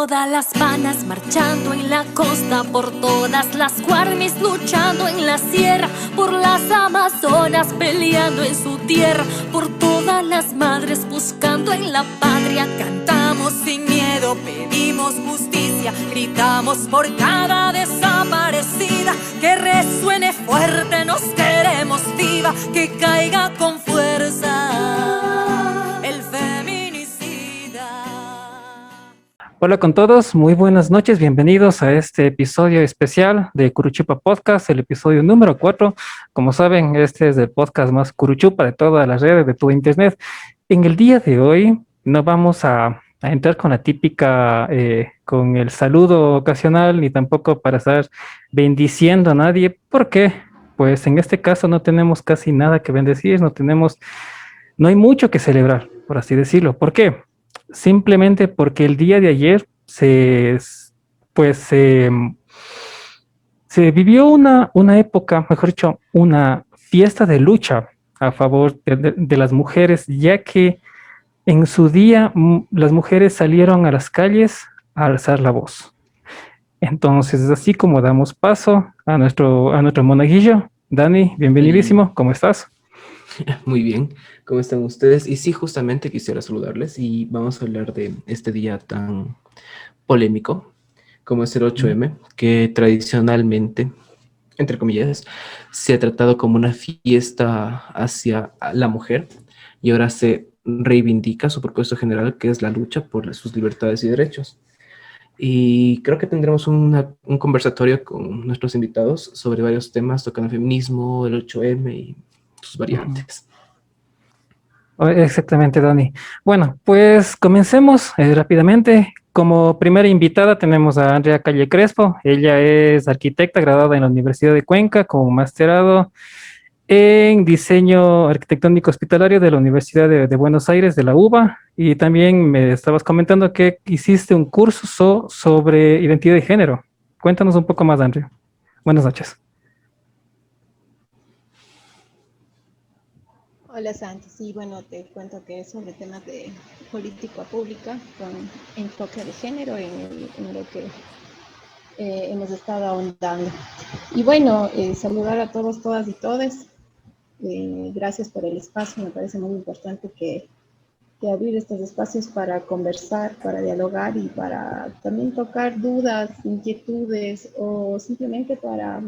todas las panas marchando en la costa, por todas las guarmis luchando en la sierra, por las amazonas peleando en su tierra, por todas las madres buscando en la patria. Cantamos sin miedo, pedimos justicia, gritamos por cada desaparecida. Que resuene fuerte, nos queremos viva, que caiga con fuerza el feminicida. Hola con todos, muy buenas noches, bienvenidos a este episodio especial de Curuchupa Podcast, el episodio número 4. Como saben, este es el podcast más curuchupa de todas las redes, de todo internet. En el día de hoy no vamos a entrar con la típica, con el saludo ocasional, ni tampoco para estar bendiciendo a nadie. ¿Por qué? Pues en este caso no tenemos casi nada que bendecir, no hay mucho que celebrar, por así decirlo. ¿Por qué? Simplemente porque el día de ayer pues, se vivió una época, mejor dicho, una fiesta de lucha a favor de las mujeres, ya que en su día las mujeres salieron a las calles a alzar la voz. Entonces, es así como damos paso a nuestro monaguillo. Dani, bienvenidísimo, ¿cómo estás? Muy bien, ¿cómo están ustedes? Y sí, justamente quisiera saludarles y vamos a hablar de este día tan polémico como es el 8M, que tradicionalmente, entre comillas, se ha tratado como una fiesta hacia la mujer y ahora se reivindica su propósito general, que es la lucha por sus libertades y derechos. Y creo que tendremos un conversatorio con nuestros invitados sobre varios temas tocando el feminismo, el 8M y sus variantes. Exactamente, Dani. Bueno, pues comencemos rápidamente. Como primera invitada tenemos a Andrea Calle Crespo. Ella es arquitecta graduada en la Universidad de Cuenca con masterado en diseño arquitectónico hospitalario de la Universidad de Buenos Aires, de la UBA. Y también me estabas comentando que hiciste un curso sobre identidad de género. Cuéntanos un poco más, Andrea. Buenas noches. Hola Santi, sí, bueno, te cuento que es sobre temas de política pública con enfoque de género en lo que hemos estado ahondando. Y bueno, saludar a todos, todas y todes. Gracias por el espacio, me parece muy importante que abrir estos espacios para conversar, para dialogar y para también tocar dudas, inquietudes o simplemente para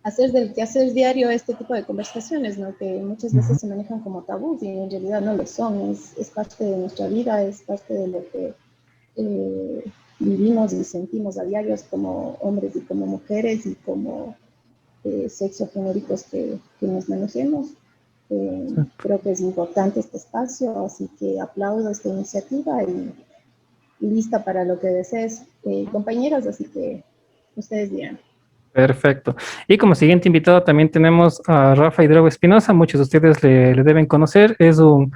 hacer del quehacer diario este tipo de conversaciones, ¿no? Que muchas veces se manejan como tabús y en realidad no lo son, es parte de nuestra vida, es parte de lo que vivimos y sentimos a diarios como hombres y como mujeres y como sexogenéricos que nos manejemos. Creo que es importante este espacio, así que aplaudo esta iniciativa y lista para lo que desees, compañeras, así que ustedes dirán. Perfecto. Y como siguiente invitado también tenemos a Rafa Hidrogo Espinosa. Muchos de ustedes le deben conocer. Él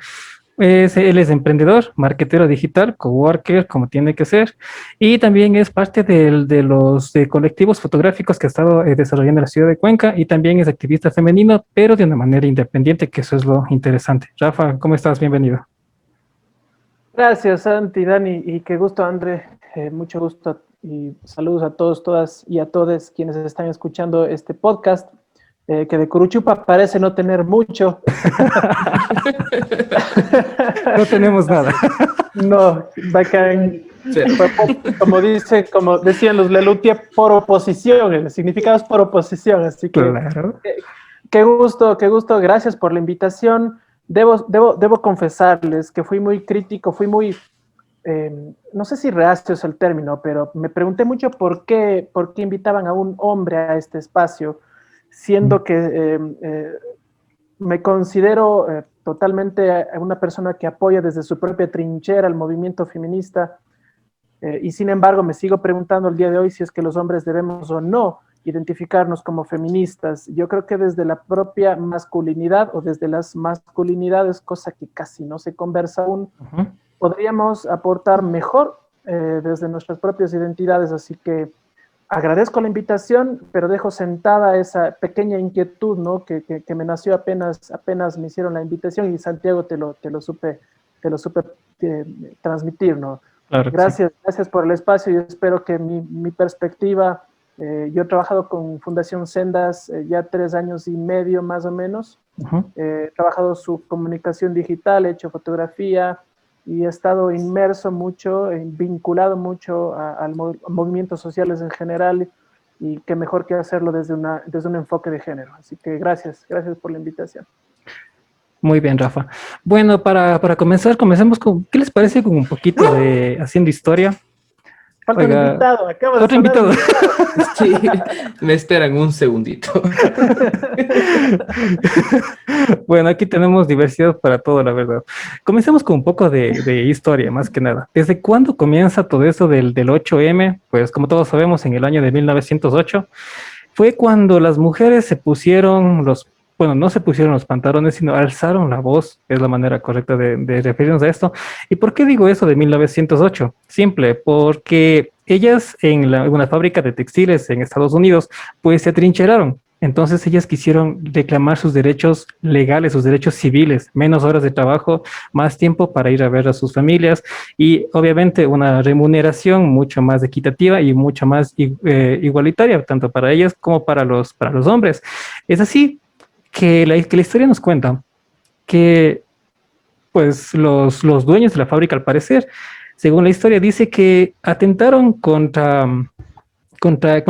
es emprendedor, marketero digital, coworker, como tiene que ser. Y también es parte de los colectivos fotográficos que ha estado desarrollando en la ciudad de Cuenca. Y también es activista femenino, pero de una manera independiente, que eso es lo interesante. Rafa, ¿cómo estás? Bienvenido. Gracias, Santi, Dani, y qué gusto, André. Mucho gusto y saludos a todos, todas y a todos quienes están escuchando este podcast, que de Curuchupa parece no tener mucho. No tenemos nada. No, bacán. Como decían los Lelutier, por oposición, el significado es por oposición, así que Claro. qué gusto, gracias por la invitación. Debo confesarles que fui muy crítico, fui muy, no sé si reacio es el término, pero me pregunté mucho por qué invitaban a un hombre a este espacio, siendo que me considero totalmente una persona que apoya desde su propia trinchera el movimiento feminista, y sin embargo me sigo preguntando el día de hoy si es que los hombres debemos o no identificarnos como feministas. Yo creo que desde la propia masculinidad o desde las masculinidades, cosa que casi no se conversa aún, podríamos aportar mejor desde nuestras propias identidades. Así que agradezco la invitación, pero dejo sentada esa pequeña inquietud, ¿no? que me nació apenas me hicieron la invitación, y Santiago te lo supe transmitir, ¿no? Claro que sí. Gracias por el espacio y espero que mi perspectiva, yo he trabajado con Fundación Sendas ya 3 años y medio más o menos. Ujú. He trabajado su comunicación digital, he hecho fotografía y he estado inmerso mucho, vinculado mucho a movimientos sociales en general y qué mejor que hacerlo desde un enfoque de género. Así que gracias por la invitación. Muy bien, Rafa. Bueno, para comenzar, comencemos con, ¿qué les parece con un poquito de haciendo historia? Falta un Oiga, invitado, acaba de otro sonar invitado. un invitado. Sí, me esperan un segundito. Bueno, aquí tenemos diversidad para todo, la verdad. Comencemos con un poco de historia, más que nada. ¿Desde cuándo comienza todo eso del 8M? Pues como todos sabemos, en el año de 1908 fue cuando las mujeres se pusieron bueno, no se pusieron los pantalones, sino alzaron la voz, es la manera correcta de referirnos a esto. ¿Y por qué digo eso de 1908? Simple, porque ellas en una fábrica de textiles en Estados Unidos, pues se atrincheraron. Entonces ellas quisieron reclamar sus derechos legales, sus derechos civiles, menos horas de trabajo, más tiempo para ir a ver a sus familias y obviamente una remuneración mucho más equitativa y mucho más igualitaria, tanto para ellas como para los hombres. Es así que la historia nos cuenta que pues los dueños de la fábrica, al parecer, según la historia, dice que atentaron contra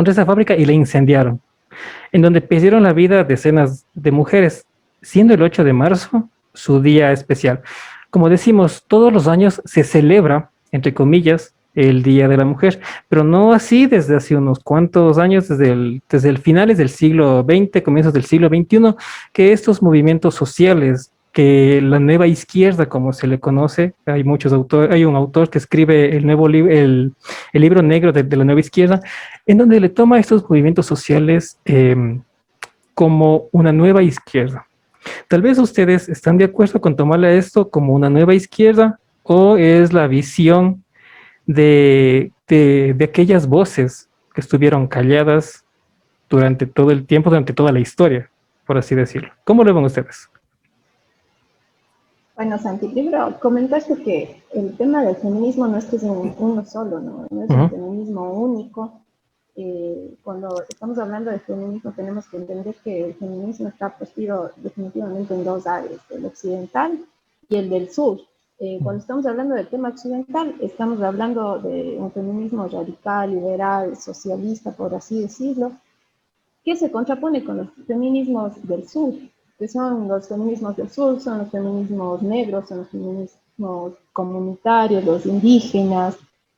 esa fábrica y la incendiaron, en donde perdieron la vida decenas de mujeres, siendo el 8 de marzo su día especial. Como decimos, todos los años se celebra, entre comillas, el Día de la Mujer, pero no así desde hace unos cuantos años, desde el finales del siglo XX, comienzos del siglo XXI, que estos movimientos sociales, que la nueva izquierda, como se le conoce, hay un autor que escribe el libro negro de la nueva izquierda, en donde le toma estos movimientos sociales como una nueva izquierda. Tal vez ustedes están de acuerdo con tomarle esto como una nueva izquierda o es la visión de aquellas voces que estuvieron calladas durante todo el tiempo, durante toda la historia, por así decirlo. ¿Cómo lo ven ustedes? Bueno, Santi, primero comentaste que el tema del feminismo no es que sea uno solo, ¿no? No es un feminismo único. Cuando estamos hablando de feminismo tenemos que entender que el feminismo está partido definitivamente en dos áreas, el occidental y el del sur. Cuando estamos hablando del tema occidental, estamos hablando de un feminismo radical, liberal, socialista, por así decirlo, que se contrapone con los feminismos del sur, que son los feminismos del sur, son los feminismos negros, son los feminismos comunitarios, los indígenas,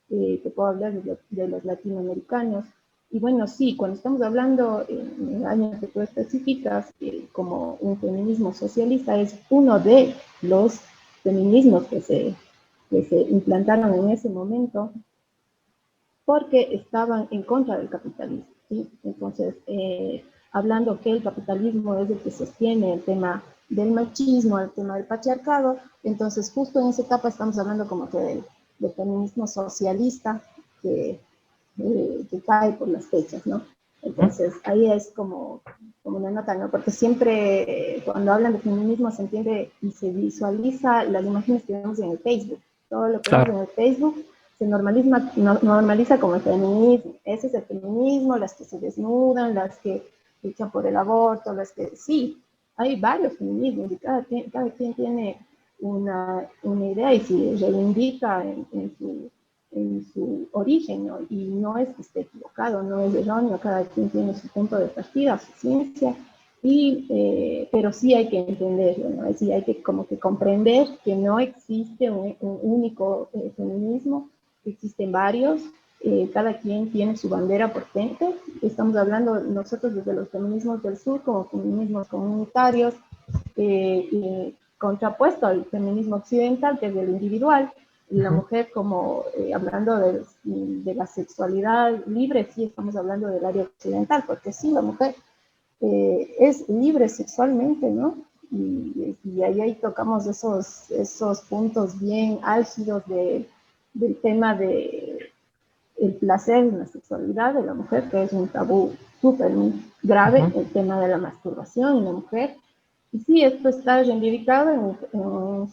te puedo hablar de los latinoamericanos. Y bueno, sí, cuando estamos hablando en el año que tú especificas, como un feminismo socialista, es uno de los feminismos que se implantaron en ese momento porque estaban en contra del capitalismo. ¿Sí? Entonces, hablando que el capitalismo es el que sostiene el tema del machismo, el tema del patriarcado, entonces justo en esa etapa estamos hablando como que del feminismo socialista que cae por las fechas, ¿no? Entonces, ahí es como una nota, ¿no? Porque siempre cuando hablan de feminismo se entiende y se visualiza las imágenes que vemos en el Facebook. Todo lo que vemos en el Facebook se normaliza como el feminismo. Ese es el feminismo, las que se desnudan, las que luchan por el aborto, las que... Sí, hay varios feminismos y cada quien tiene una idea y se reivindica en su origen, ¿no? Y no es que esté equivocado, no es erróneo, cada quien tiene su punto de partida, su ciencia, pero sí hay que entenderlo, ¿no? Sí hay que como que comprender que no existe un único feminismo, existen varios, cada quien tiene su bandera potente. Estamos hablando nosotros desde los feminismos del sur como feminismos comunitarios, contrapuesto al feminismo occidental, que es el individual, y la mujer como hablando de la sexualidad libre, sí estamos hablando del área occidental, porque sí, la mujer es libre sexualmente, ¿no? Y ahí tocamos esos puntos bien álgidos del tema de el placer en la sexualidad de la mujer, que es un tabú súper grave, el tema de la masturbación en la mujer. Y sí, esto está reivindicado en un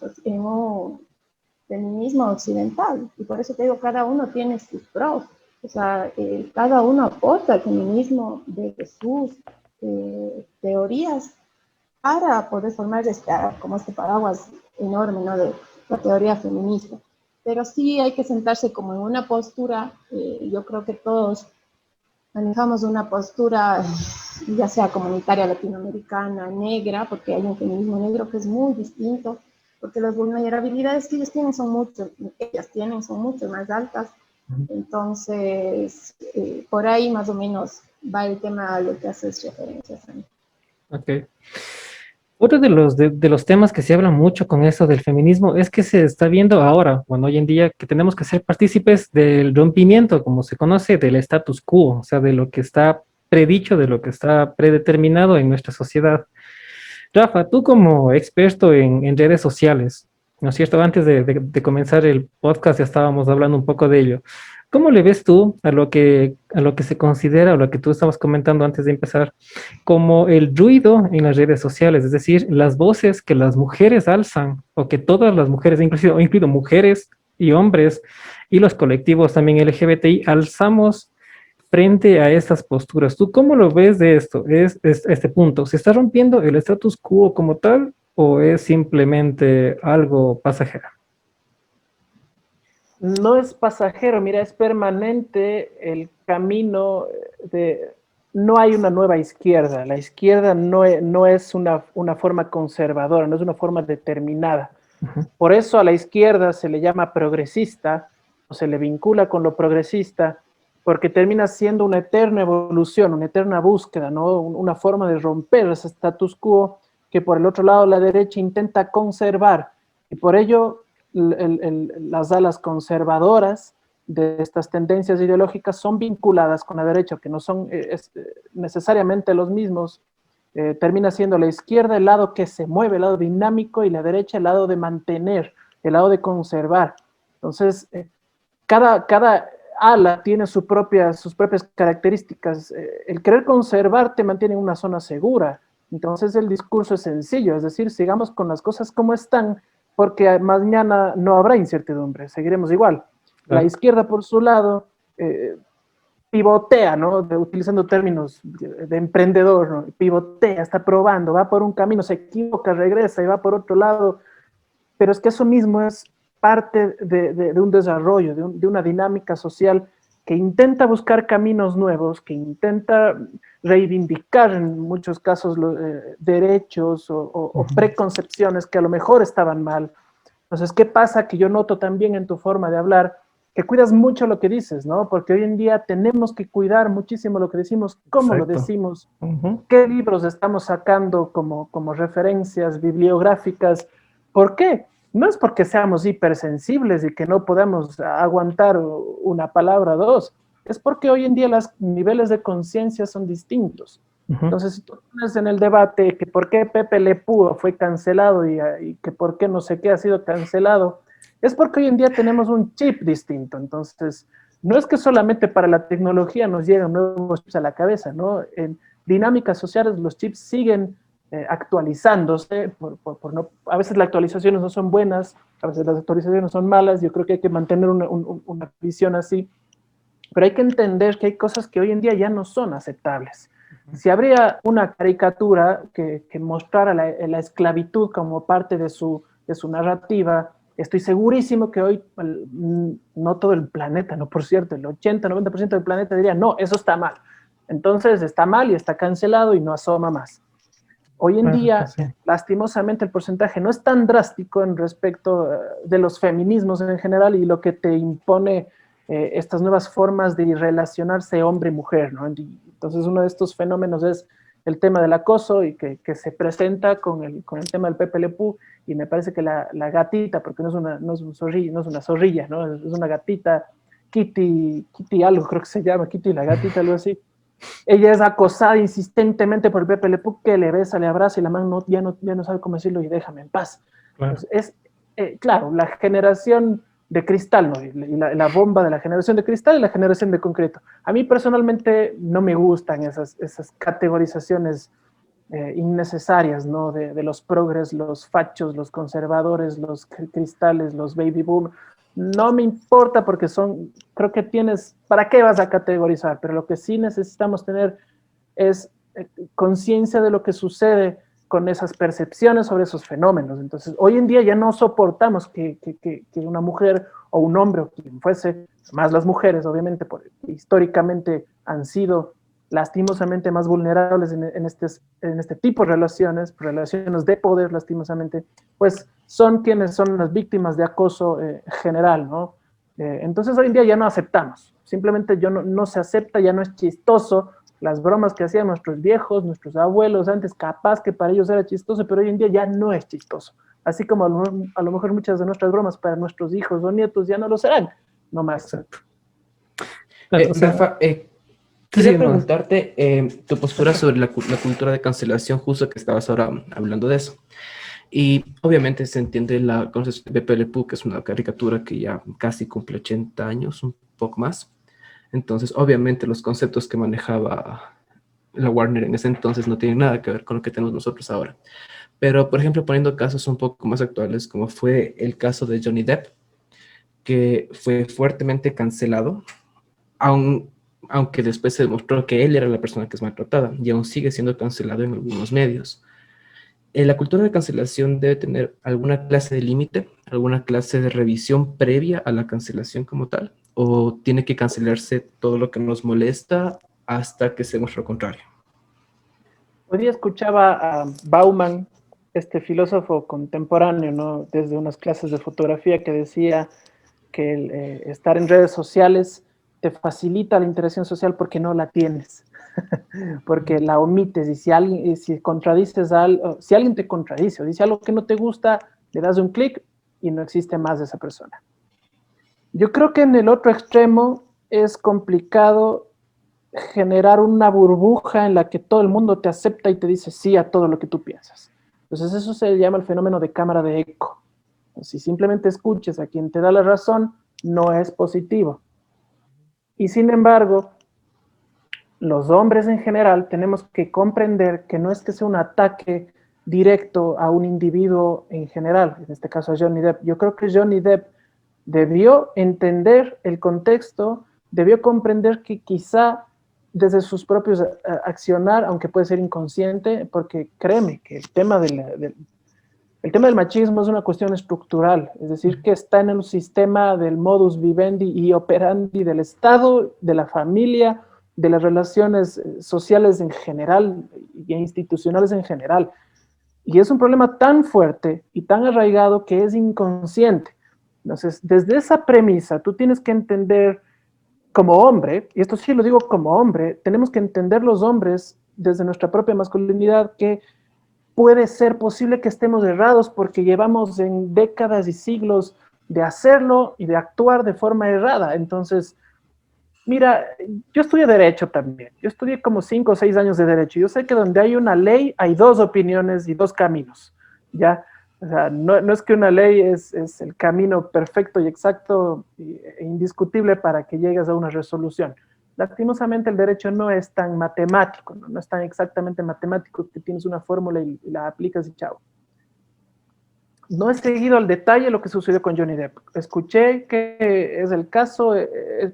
feminismo occidental. Y por eso te digo, cada uno tiene sus pros. O sea, cada uno aporta al feminismo desde sus teorías para poder formar como este paraguas enorme, ¿no? De la teoría feminista. Pero sí hay que sentarse como en una postura, yo creo que todos manejamos una postura, ya sea comunitaria, latinoamericana, negra, porque hay un feminismo negro que es muy distinto, porque las vulnerabilidades que ellas tienen son mucho más altas. Entonces, por ahí más o menos va el tema a lo que haces referencia, Sani. Ok. Otro de los temas que se habla mucho con eso del feminismo es que se está viendo ahora, bueno, hoy en día, que tenemos que ser partícipes del rompimiento, como se conoce, del status quo, o sea, de lo que está predicho, de lo que está predeterminado en nuestra sociedad. Rafa, tú como experto en redes sociales, ¿no es cierto? Antes de comenzar el podcast ya estábamos hablando un poco de ello. ¿Cómo le ves tú a lo que se considera, o lo que tú estabas comentando antes de empezar, como el ruido en las redes sociales? Es decir, las voces que las mujeres alzan, o que todas las mujeres, incluido mujeres y hombres, y los colectivos también LGBTI, alzamos frente a estas posturas. ¿Tú cómo lo ves de esto? ¿Es este punto? ¿Se está rompiendo el status quo como tal o es simplemente algo pasajero? No es pasajero, mira, es permanente el camino de... No hay una nueva izquierda. La izquierda no es una forma conservadora, no es una forma determinada. Por eso a la izquierda se le llama progresista, o se le vincula con lo progresista, porque termina siendo una eterna evolución, una eterna búsqueda, ¿no? Una forma de romper ese status quo que por el otro lado la derecha intenta conservar. Y por ello las alas conservadoras de estas tendencias ideológicas son vinculadas con la derecha, que no son necesariamente los mismos. Termina siendo la izquierda el lado que se mueve, el lado dinámico, y la derecha el lado de mantener, el lado de conservar. Entonces, cada ala tiene sus propias características. El querer conservar te mantiene en una zona segura. Entonces el discurso es sencillo, es decir, sigamos con las cosas como están, porque mañana no habrá incertidumbre, seguiremos igual. La izquierda, por su lado, pivotea, ¿no? Utilizando términos de emprendedor, ¿no? Pivotea, está probando, va por un camino, se equivoca, regresa y va por otro lado. Pero es que eso mismo es parte de un desarrollo, de una dinámica social que intenta buscar caminos nuevos, que intenta reivindicar en muchos casos los derechos o preconcepciones que a lo mejor estaban mal. Entonces, ¿qué pasa? Que yo noto también en tu forma de hablar que cuidas mucho lo que dices, ¿no? Porque hoy en día tenemos que cuidar muchísimo lo que decimos, cómo lo decimos, qué libros estamos sacando como referencias bibliográficas. ¿Por qué? No es porque seamos hipersensibles y que no podamos aguantar una palabra o dos, es porque hoy en día los niveles de conciencia son distintos. Entonces, si tú pones en el debate que por qué Pepe Le Pew fue cancelado y que por qué no sé qué ha sido cancelado, es porque hoy en día tenemos un chip distinto. Entonces, no es que solamente para la tecnología nos llegan nuevos chips a la cabeza, ¿no? En dinámicas sociales los chips siguen actualizándose, a veces las actualizaciones no son buenas, a veces las actualizaciones son malas. Yo creo que hay que mantener una visión así, pero hay que entender que hay cosas que hoy en día ya no son aceptables. Si habría una caricatura que mostrara la esclavitud como parte de su narrativa, estoy segurísimo que hoy, no todo el planeta, no, por cierto, el 80-90% del planeta diría, no, eso está mal. Entonces está mal y está cancelado y no asoma más. Hoy en día, lastimosamente, el porcentaje no es tan drástico en respecto de los feminismos en general y lo que te impone estas nuevas formas de relacionarse hombre y mujer, ¿no? Entonces, uno de estos fenómenos es el tema del acoso y que se presenta con el tema del Pepe Le Pew, y me parece que la gatita, porque no es una zorrilla, ¿no? Es una gatita, Kitty algo creo que se llama, Kitty la gatita, algo así. Ella es acosada insistentemente por el Pepe Le Pew, que le besa, le abraza y la man ya no sabe cómo decirlo y déjame en paz. Claro. Entonces, claro, la generación de cristal, ¿no? Y la bomba de la generación de cristal y la generación de concreto. A mí personalmente no me gustan esas categorizaciones innecesarias, ¿no? De los progres, los fachos, los conservadores, los cristales, los baby boom. No me importa porque creo que tienes, ¿para qué vas a categorizar? Pero lo que sí necesitamos tener es conciencia de lo que sucede con esas percepciones sobre esos fenómenos. Entonces, hoy en día ya no soportamos que una mujer o un hombre o quien fuese, más las mujeres, obviamente, históricamente han sido lastimosamente más vulnerables en este tipo de relaciones de poder, lastimosamente, pues son quienes son las víctimas de acoso general, ¿no? Entonces, hoy en día ya no aceptamos. Simplemente no se acepta, ya no es chistoso las bromas que hacían nuestros viejos, nuestros abuelos antes, capaz que para ellos era chistoso, pero hoy en día ya no es chistoso. Así como a lo mejor muchas de nuestras bromas para nuestros hijos o nietos ya no lo serán, no más. Exacto. O sea, Rafa, quería preguntarte tu postura sobre la cultura de cancelación, justo que estabas ahora hablando de eso. Y obviamente se entiende la concepción de Pepe Le Pew, que es una caricatura que ya casi cumple 80 años, un poco más. Entonces, obviamente, los conceptos que manejaba la Warner en ese entonces no tienen nada que ver con lo que tenemos nosotros ahora. Pero, por ejemplo, poniendo casos un poco más actuales, como fue el caso de Johnny Depp, que fue fuertemente cancelado, aunque después se demostró que él era la persona que es maltratada, y aún sigue siendo cancelado en algunos medios. La cultura de cancelación debe tener alguna clase de límite, alguna clase de revisión previa a la cancelación como tal, o tiene que cancelarse todo lo que nos molesta hasta que se muestre lo contrario. Hoy día escuchaba a Bauman, este filósofo contemporáneo, ¿no? Desde unas clases de fotografía, que decía que estar en redes sociales te facilita la interacción social porque no la tienes, porque la omites, y si alguien te contradice o dice algo que no te gusta, le das un clic y no existe más esa persona. Yo creo que en el otro extremo es complicado generar una burbuja en la que todo el mundo te acepta y te dice sí a todo lo que tú piensas. Entonces eso se llama el fenómeno de cámara de eco. Si simplemente escuchas a quien te da la razón, no es positivo. Y sin embargo, los hombres en general tenemos que comprender que no es que sea un ataque directo a un individuo en general, en este caso a Johnny Depp. Yo creo que Johnny Depp debió entender el contexto, debió comprender que quizá desde sus propios accionar, aunque puede ser inconsciente, porque créeme que el tema del machismo es una cuestión estructural, es decir, que está en el sistema del modus vivendi y operandi del Estado, de la familia, de las relaciones sociales en general y institucionales en general. Y es un problema tan fuerte y tan arraigado que es inconsciente. Entonces, desde esa premisa, tú tienes que entender como hombre, y esto sí lo digo como hombre, tenemos que entender los hombres desde nuestra propia masculinidad que puede ser posible que estemos errados porque llevamos en décadas y siglos de hacerlo y de actuar de forma errada. Entonces, mira, yo estudié Derecho también. Yo estudié como 5 o 6 años de Derecho. Yo sé que donde hay una ley hay dos opiniones y dos caminos, ¿ya? O sea, no es que una ley es el camino perfecto y exacto e indiscutible para que llegues a una resolución. Lastimosamente el derecho no es tan matemático, no es tan exactamente matemático que tienes una fórmula y la aplicas y chao. No he seguido al detalle lo que sucedió con Johnny Depp. Escuché que es el caso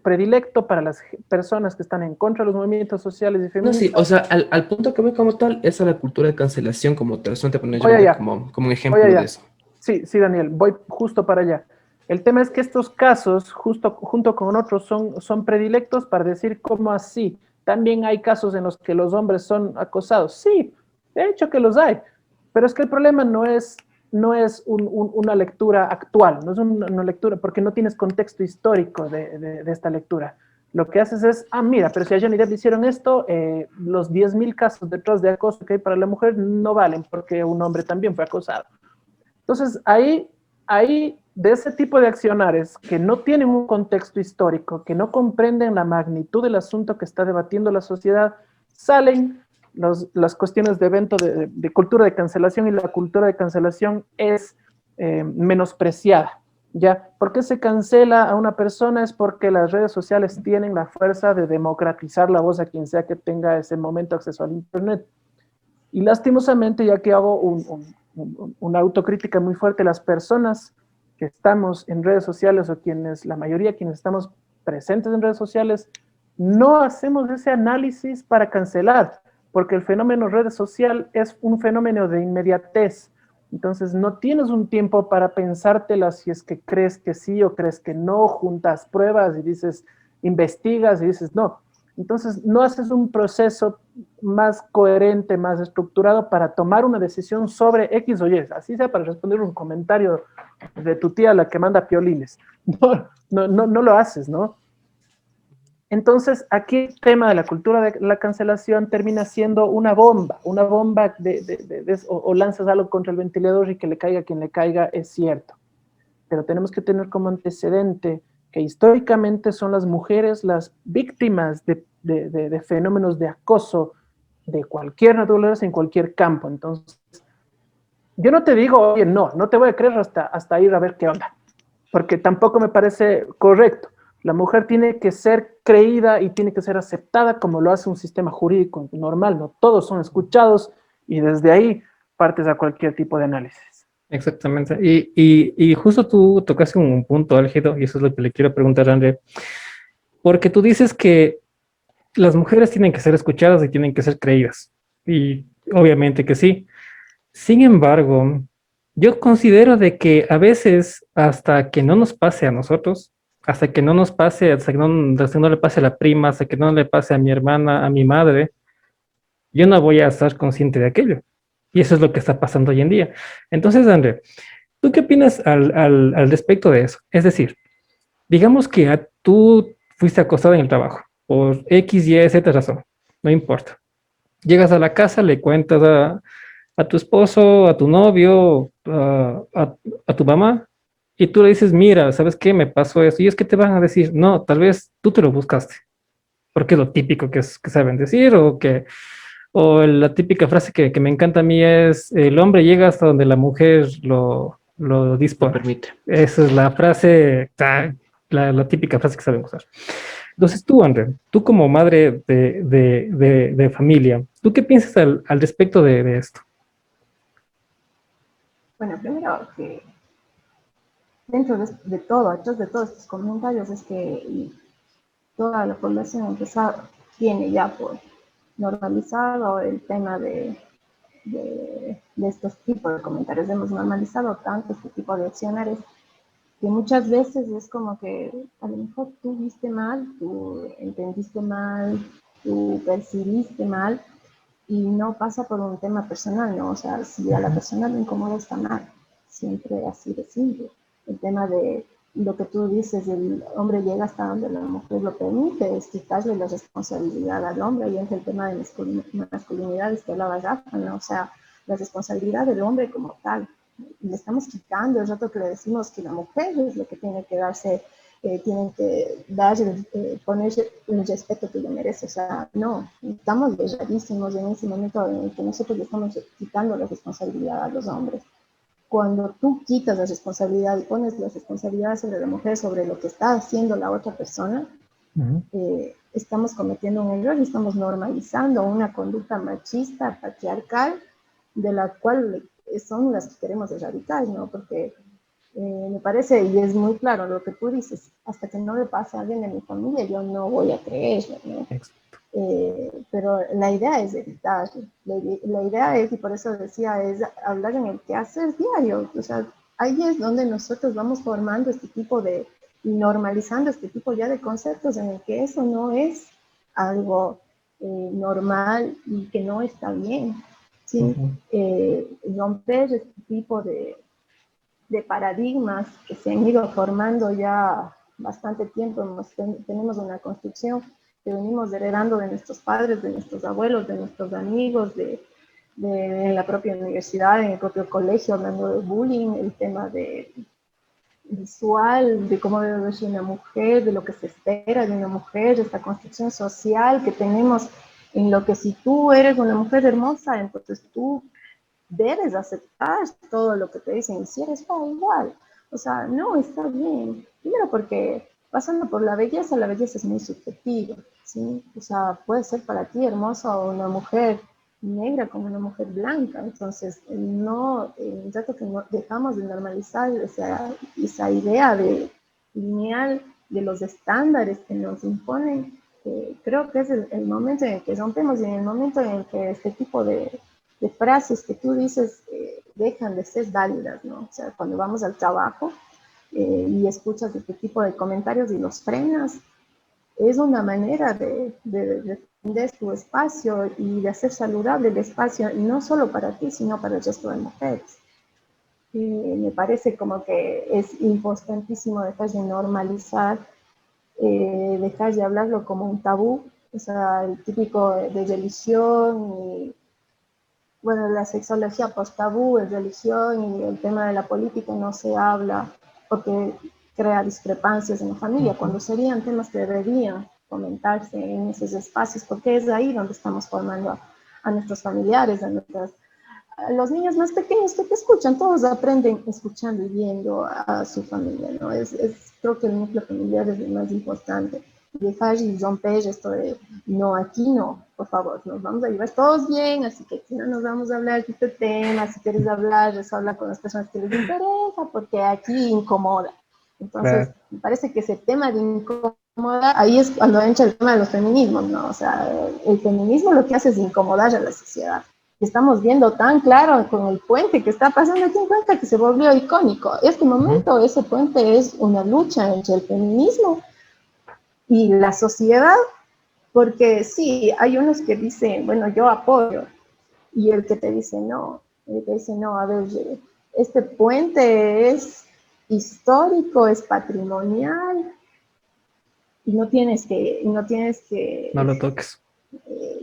predilecto para las personas que están en contra de los movimientos sociales y No, feministas. sí, o sea, al punto que voy como tal es a la cultura de cancelación como tal. Son te poner Johnny Depp como un ejemplo de eso. Sí, Daniel, voy justo para allá. El tema es que estos casos, junto con otros, son predilectos para decir cómo así. También hay casos en los que los hombres son acosados. Sí, de hecho que los hay. Pero es que el problema no es una lectura actual, no es una lectura, porque no tienes contexto histórico de esta lectura. Lo que haces es, mira, pero si a Johnny Depp le hicieron esto, los 10.000 casos detrás de acoso que hay para la mujer no valen, porque un hombre también fue acosado. Entonces, ahí, de ese tipo de accionares que no tienen un contexto histórico, que no comprenden la magnitud del asunto que está debatiendo la sociedad, salen las cuestiones de evento de cultura de cancelación, y la cultura de cancelación es menospreciada, ¿ya? ¿Por qué se cancela a una persona? Es porque las redes sociales tienen la fuerza de democratizar la voz a quien sea que tenga ese momento acceso al internet. Y lastimosamente, ya que hago una autocrítica muy fuerte, las personas que estamos en redes sociales o quienes, la mayoría quienes estamos presentes en redes sociales, no hacemos ese análisis para cancelar, porque el fenómeno redes social es un fenómeno de inmediatez. Entonces no tienes un tiempo para pensártela si es que crees que sí o crees que no, juntas pruebas y dices, investigas y dices no. Entonces no haces un proceso más coherente, más estructurado para tomar una decisión sobre X o Y, así sea para responder un comentario de tu tía, la que manda piolines. No lo haces, ¿no? Entonces, aquí el tema de la cultura de la cancelación termina siendo una bomba o lanzas algo contra el ventilador y que le caiga a quien le caiga, es cierto. Pero tenemos que tener como antecedente que históricamente son las mujeres las víctimas de fenómenos de acoso de cualquier naturaleza en cualquier campo. Entonces, yo no te digo, oye, no te voy a creer hasta ir a ver qué onda, porque tampoco me parece correcto. La mujer tiene que ser creída y tiene que ser aceptada como lo hace un sistema jurídico normal, ¿no? Todos son escuchados y desde ahí partes a cualquier tipo de análisis. Exactamente. Y justo tú tocaste un punto álgido y eso es lo que le quiero preguntar a André, porque tú dices que las mujeres tienen que ser escuchadas y tienen que ser creídas. Y obviamente que sí. Sin embargo, yo considero de que a veces hasta que no nos pase a nosotros, hasta que no nos pase, hasta que no le pase a la prima, hasta que no le pase a mi hermana, a mi madre, yo no voy a estar consciente de aquello. Y eso es lo que está pasando hoy en día. Entonces, André, ¿tú qué opinas al respecto de eso? Es decir, digamos que tú fuiste acosada en el trabajo por X, Y, Z razón, no importa. Llegas a la casa, le cuentas a tu esposo, a tu novio, a tu mamá, y tú le dices, mira, ¿sabes qué? Me pasó esto. Y es que te van a decir, no, tal vez tú te lo buscaste, porque es lo típico que saben decir, o la típica frase que me encanta a mí es, el hombre llega hasta donde la mujer lo Lo dispone. permite. Esa es la frase, la típica frase que saben usar. Entonces tú, André, tú como madre de familia, ¿tú qué piensas al respecto de esto? Bueno, primero que dentro de todo, detrás de todos estos comentarios es que toda la población tiene ya por normalizado el tema de estos tipos de comentarios. Hemos normalizado tanto este tipo de acciones que muchas veces es como que a lo mejor tú viste mal, tú entendiste mal, tú percibiste mal y no pasa por un tema personal, ¿no? O sea, si a la persona le incomoda está mal, siempre así de simple. El tema de lo que tú dices, el hombre llega hasta donde la mujer lo permite, es quitarle la responsabilidad al hombre, y es el tema de masculinidades que hablaba Rafa, ¿no? O sea, la responsabilidad del hombre como tal. Le estamos quitando el rato que le decimos que la mujer es lo que tiene que darse, tienen que dar, ponerse el respeto que le merece. O sea, no, estamos desadísimos en ese momento en el que nosotros le estamos quitando la responsabilidad a los hombres. Cuando tú quitas la responsabilidad y pones la responsabilidad sobre la mujer, sobre lo que está haciendo la otra persona, estamos cometiendo un error y estamos normalizando una conducta machista, patriarcal, de la cual son las que queremos erradicar, ¿no? Porque me parece, y es muy claro lo que tú dices, hasta que no le pase a alguien de mi familia, yo no voy a creerlo, ¿no? Pero la idea es evitar, la idea es, y por eso decía, es hablar en el quehacer diario. O sea, ahí es donde nosotros vamos formando este tipo de, y normalizando este tipo ya de conceptos en el que eso no es algo normal y que no está bien, ¿sí? Romper este tipo de paradigmas que se han ido formando ya bastante tiempo. Tenemos una construcción que venimos heredando de nuestros padres, de nuestros abuelos, de nuestros amigos, en la propia universidad, en el propio colegio, hablando de bullying, el tema de visual, de cómo debe verse una mujer, de lo que se espera de una mujer, esta construcción social que tenemos en lo que si tú eres una mujer hermosa, entonces tú debes aceptar todo lo que te dicen, y si eres igual. O sea, no, está bien. Primero porque pasando por la belleza es muy subjetiva, ¿sí? O sea, puede ser para ti hermosa una mujer negra como una mujer blanca. Entonces, no, ya que no dejamos de normalizar esa idea de lineal de los estándares que nos imponen, creo que es el momento en el que rompemos y en el momento en el que este tipo de frases que tú dices dejan de ser válidas, ¿no? O sea, cuando vamos al trabajo y escuchas este tipo de comentarios y los frenas, es una manera de defender tu espacio y de hacer saludable el espacio, y no solo para ti, sino para el resto de mujeres. Y me parece como que es importantísimo dejar de normalizar, dejar de hablarlo como un tabú, o sea, el típico de religión y, bueno, la sexología post-tabú, es religión y el tema de la política no se habla porque crea discrepancias en la familia, cuando serían temas que deberían comentarse en esos espacios, porque es ahí donde estamos formando a nuestros familiares, a los niños más pequeños que te escuchan, todos aprenden escuchando y viendo a su familia, ¿no? Creo que el núcleo familiar es lo más importante. Dejar y romper esto de, no, aquí no, por favor, nos vamos a llevar todos bien, así que aquí no nos vamos a hablar de este tema, si quieres hablar, eso habla con las personas que les interesa, porque aquí incomoda. Entonces, Claro. me parece que ese tema de incomoda, ahí es cuando entra el tema de los feminismos, ¿no? O sea, el feminismo lo que hace es incomodar a la sociedad. Estamos viendo tan claro con el puente que está pasando aquí en Cuenca que se volvió icónico. Este momento, ese puente es una lucha entre el feminismo y la sociedad, porque sí, hay unos que dicen, bueno, yo apoyo, y el que te dice no, el que dice no, a ver, este puente es histórico, es patrimonial, y no tienes No que lo toques.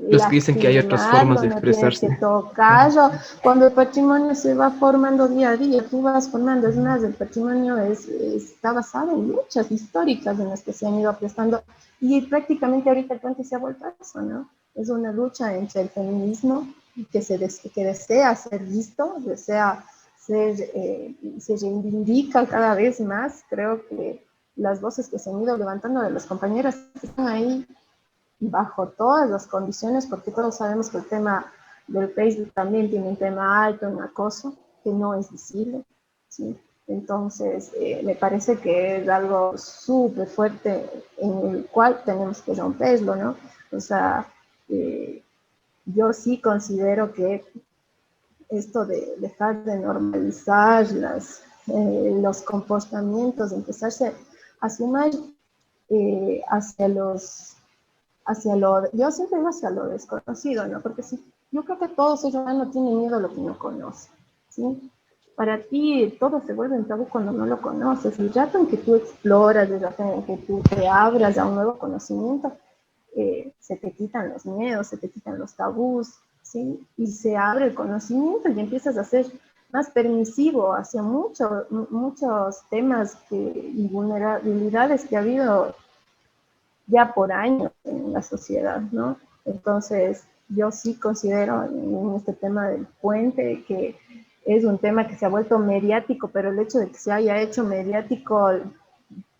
Los que dicen que hay otras formas lastimarlo, de no tienes que expresarse. tocarlo. Cuando el patrimonio se va formando día a día, tú vas formando, es más, el patrimonio está basado en luchas históricas en las que se han ido prestando, y prácticamente ahorita el puente se ha vuelto a eso, ¿no? Es una lucha entre el feminismo que desea ser visto, se reivindica cada vez más. Creo que las voces que se han ido levantando de las compañeras que están ahí bajo todas las condiciones, porque todos sabemos que el tema del Facebook también tiene un tema alto en acoso, que no es visible, ¿sí? Entonces, me parece que es algo súper fuerte en el cual tenemos que romperlo, ¿no? O sea, yo sí considero que esto de dejar de normalizar los comportamientos, de empezarse a sumar hacia yo siempre digo hacia lo desconocido, ¿no? Porque sí, yo creo que todo ser humano tiene miedo a lo que no conoce, ¿sí? Para ti todo se vuelve un tabú cuando no lo conoces. El rato en que tú exploras, el rato en que tú te abras a un nuevo conocimiento, se te quitan los miedos, se te quitan los tabús, ¿sí? Y se abre el conocimiento y empiezas a ser más permisivo hacia muchos temas y vulnerabilidades que ha habido ya por años en la sociedad, ¿no? Entonces, yo sí considero en este tema del puente que es un tema que se ha vuelto mediático, pero el hecho de que se haya hecho mediático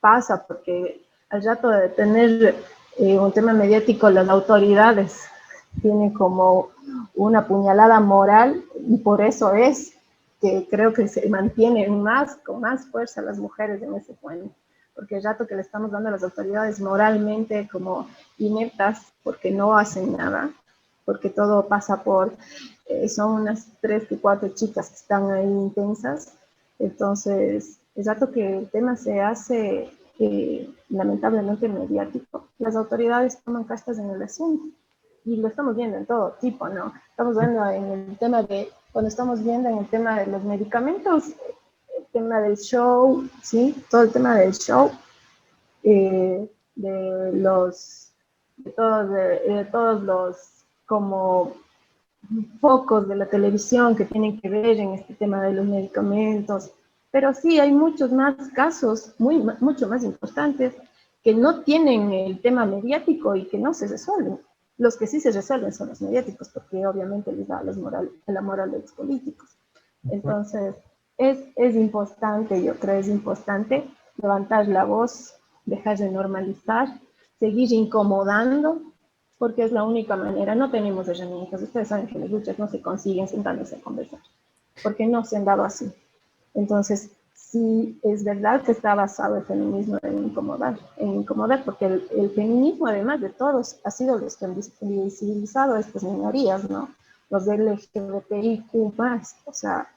pasa porque al rato de tener un tema mediático, las autoridades tienen como una puñalada moral, y por eso es que creo que se mantienen con más fuerza las mujeres en ese puente, porque el rato que le estamos dando a las autoridades moralmente como ineptas, porque no hacen nada, porque todo pasa son unas 3 o 4 chicas que están ahí intensas. Entonces, el rato que el tema se hace lamentablemente mediático, las autoridades toman cartas en el asunto, y lo estamos viendo en todo tipo, ¿no? Estamos viendo cuando estamos viendo en el tema de los medicamentos, el tema del show, ¿sí? Todo el tema del show, de todos los como focos de la televisión que tienen que ver en este tema de los medicamentos. Pero sí, hay muchos más casos, mucho más importantes, que no tienen el tema mediático y que no se resuelven. Los que sí se resuelven son los mediáticos, porque obviamente les da la moral de los políticos. Entonces, es importante, yo creo, es importante levantar la voz, dejar de normalizar, seguir incomodando, porque es la única manera. No tenemos herramientas. Ustedes saben que las luchas no se consiguen sentándose a conversar, porque no se han dado así. Entonces, sí es verdad que está basado el feminismo en incomodar, porque el feminismo, además de todos, ha sido los que han visibilizado a estas minorías, ¿no? Los del LGBTIQ+, o sea,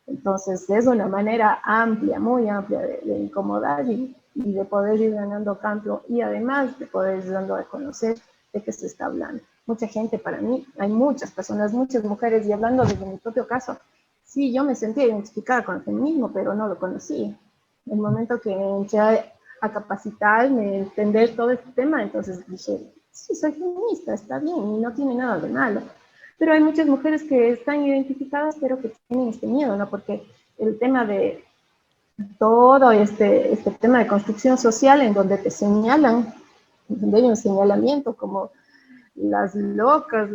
entonces es una manera amplia, muy amplia de incomodar y de poder ir ganando campo y además de poder ir dando a conocer de qué se está hablando. Mucha gente, para mí, hay muchas personas, muchas mujeres, y hablando desde mi propio caso, sí, yo me sentía identificada con el feminismo, pero no lo conocía. En el momento que entré a capacitarme, a entender todo este tema, entonces dije, sí, soy feminista, está bien, y no tiene nada de malo. Pero hay muchas mujeres que están identificadas, pero que tienen este miedo, ¿no? Porque el tema de todo este tema de construcción social en donde te señalan, donde hay un señalamiento como las locas,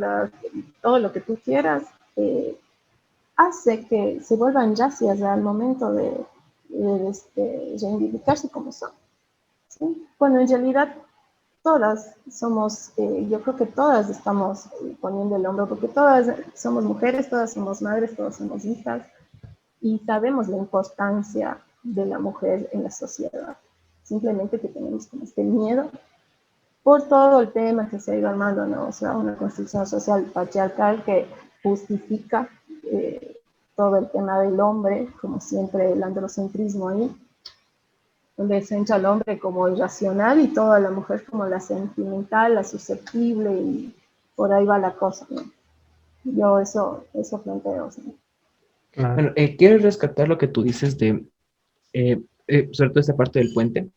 todo lo que tú quieras, hace que se vuelvan yacias al momento de reivindicarse como son. ¿Sí? Bueno, en realidad todas somos, yo creo que todas estamos poniendo el hombro, porque todas somos mujeres, todas somos madres, todas somos hijas, y sabemos la importancia de la mujer en la sociedad. Simplemente que tenemos como este miedo por todo el tema que se ha ido armando, ¿no? O sea, una construcción social patriarcal que justifica todo el tema del hombre, como siempre el androcentrismo ahí, donde se entra al hombre como irracional y toda la mujer como la sentimental, la susceptible, y por ahí va la cosa, ¿no? Yo eso planteo, ¿sí? Claro. Bueno, quiero rescatar lo que tú dices de, sobre todo esta parte del puente.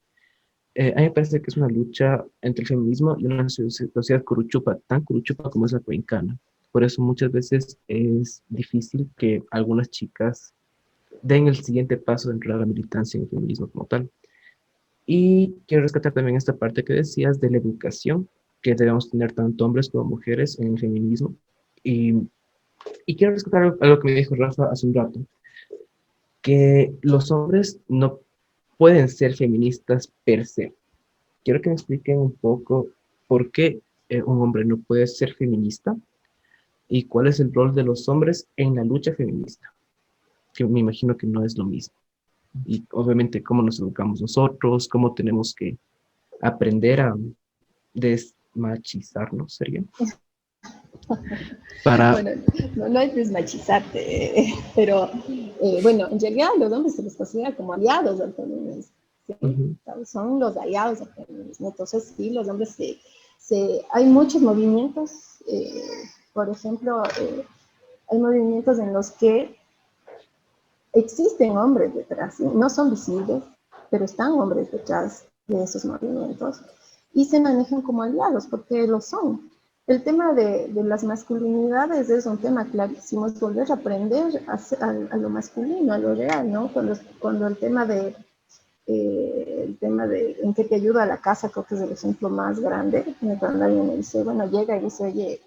A mí me parece que es una lucha entre el feminismo y una sociedad curuchupa, tan curuchupa como es la cuencana. Por eso muchas veces es difícil que algunas chicas den el siguiente paso de entrar a la militancia en el feminismo como tal. Y quiero rescatar también esta parte que decías de la educación que debemos tener tanto hombres como mujeres en el feminismo. Y, y quiero rescatar algo que me dijo Rafa hace un rato, que los hombres no pueden ser feministas per se. Quiero que me expliquen un poco por qué un hombre no puede ser feminista y cuál es el rol de los hombres en la lucha feminista, que me imagino que no es lo mismo. Y obviamente cómo nos educamos nosotros, cómo tenemos que aprender a desmachizarnos, ¿sería? Para... Bueno, no es desmachizarte, pero bueno, en realidad los hombres se les considera como aliados al feminismo, ¿sí? Son los aliados al feminismo. Entonces, sí, los hombres hay muchos movimientos, por ejemplo, hay movimientos en los que existen hombres detrás, ¿sí? No son visibles, pero están hombres detrás de esos movimientos y se manejan como aliados porque lo son. El tema de las masculinidades es un tema clarísimo, es volver a aprender a lo masculino, a lo real, ¿no? Cuando el tema de en qué te ayuda la casa, creo que es el ejemplo más grande, cuando alguien me dice, bueno, llega y dice, oye,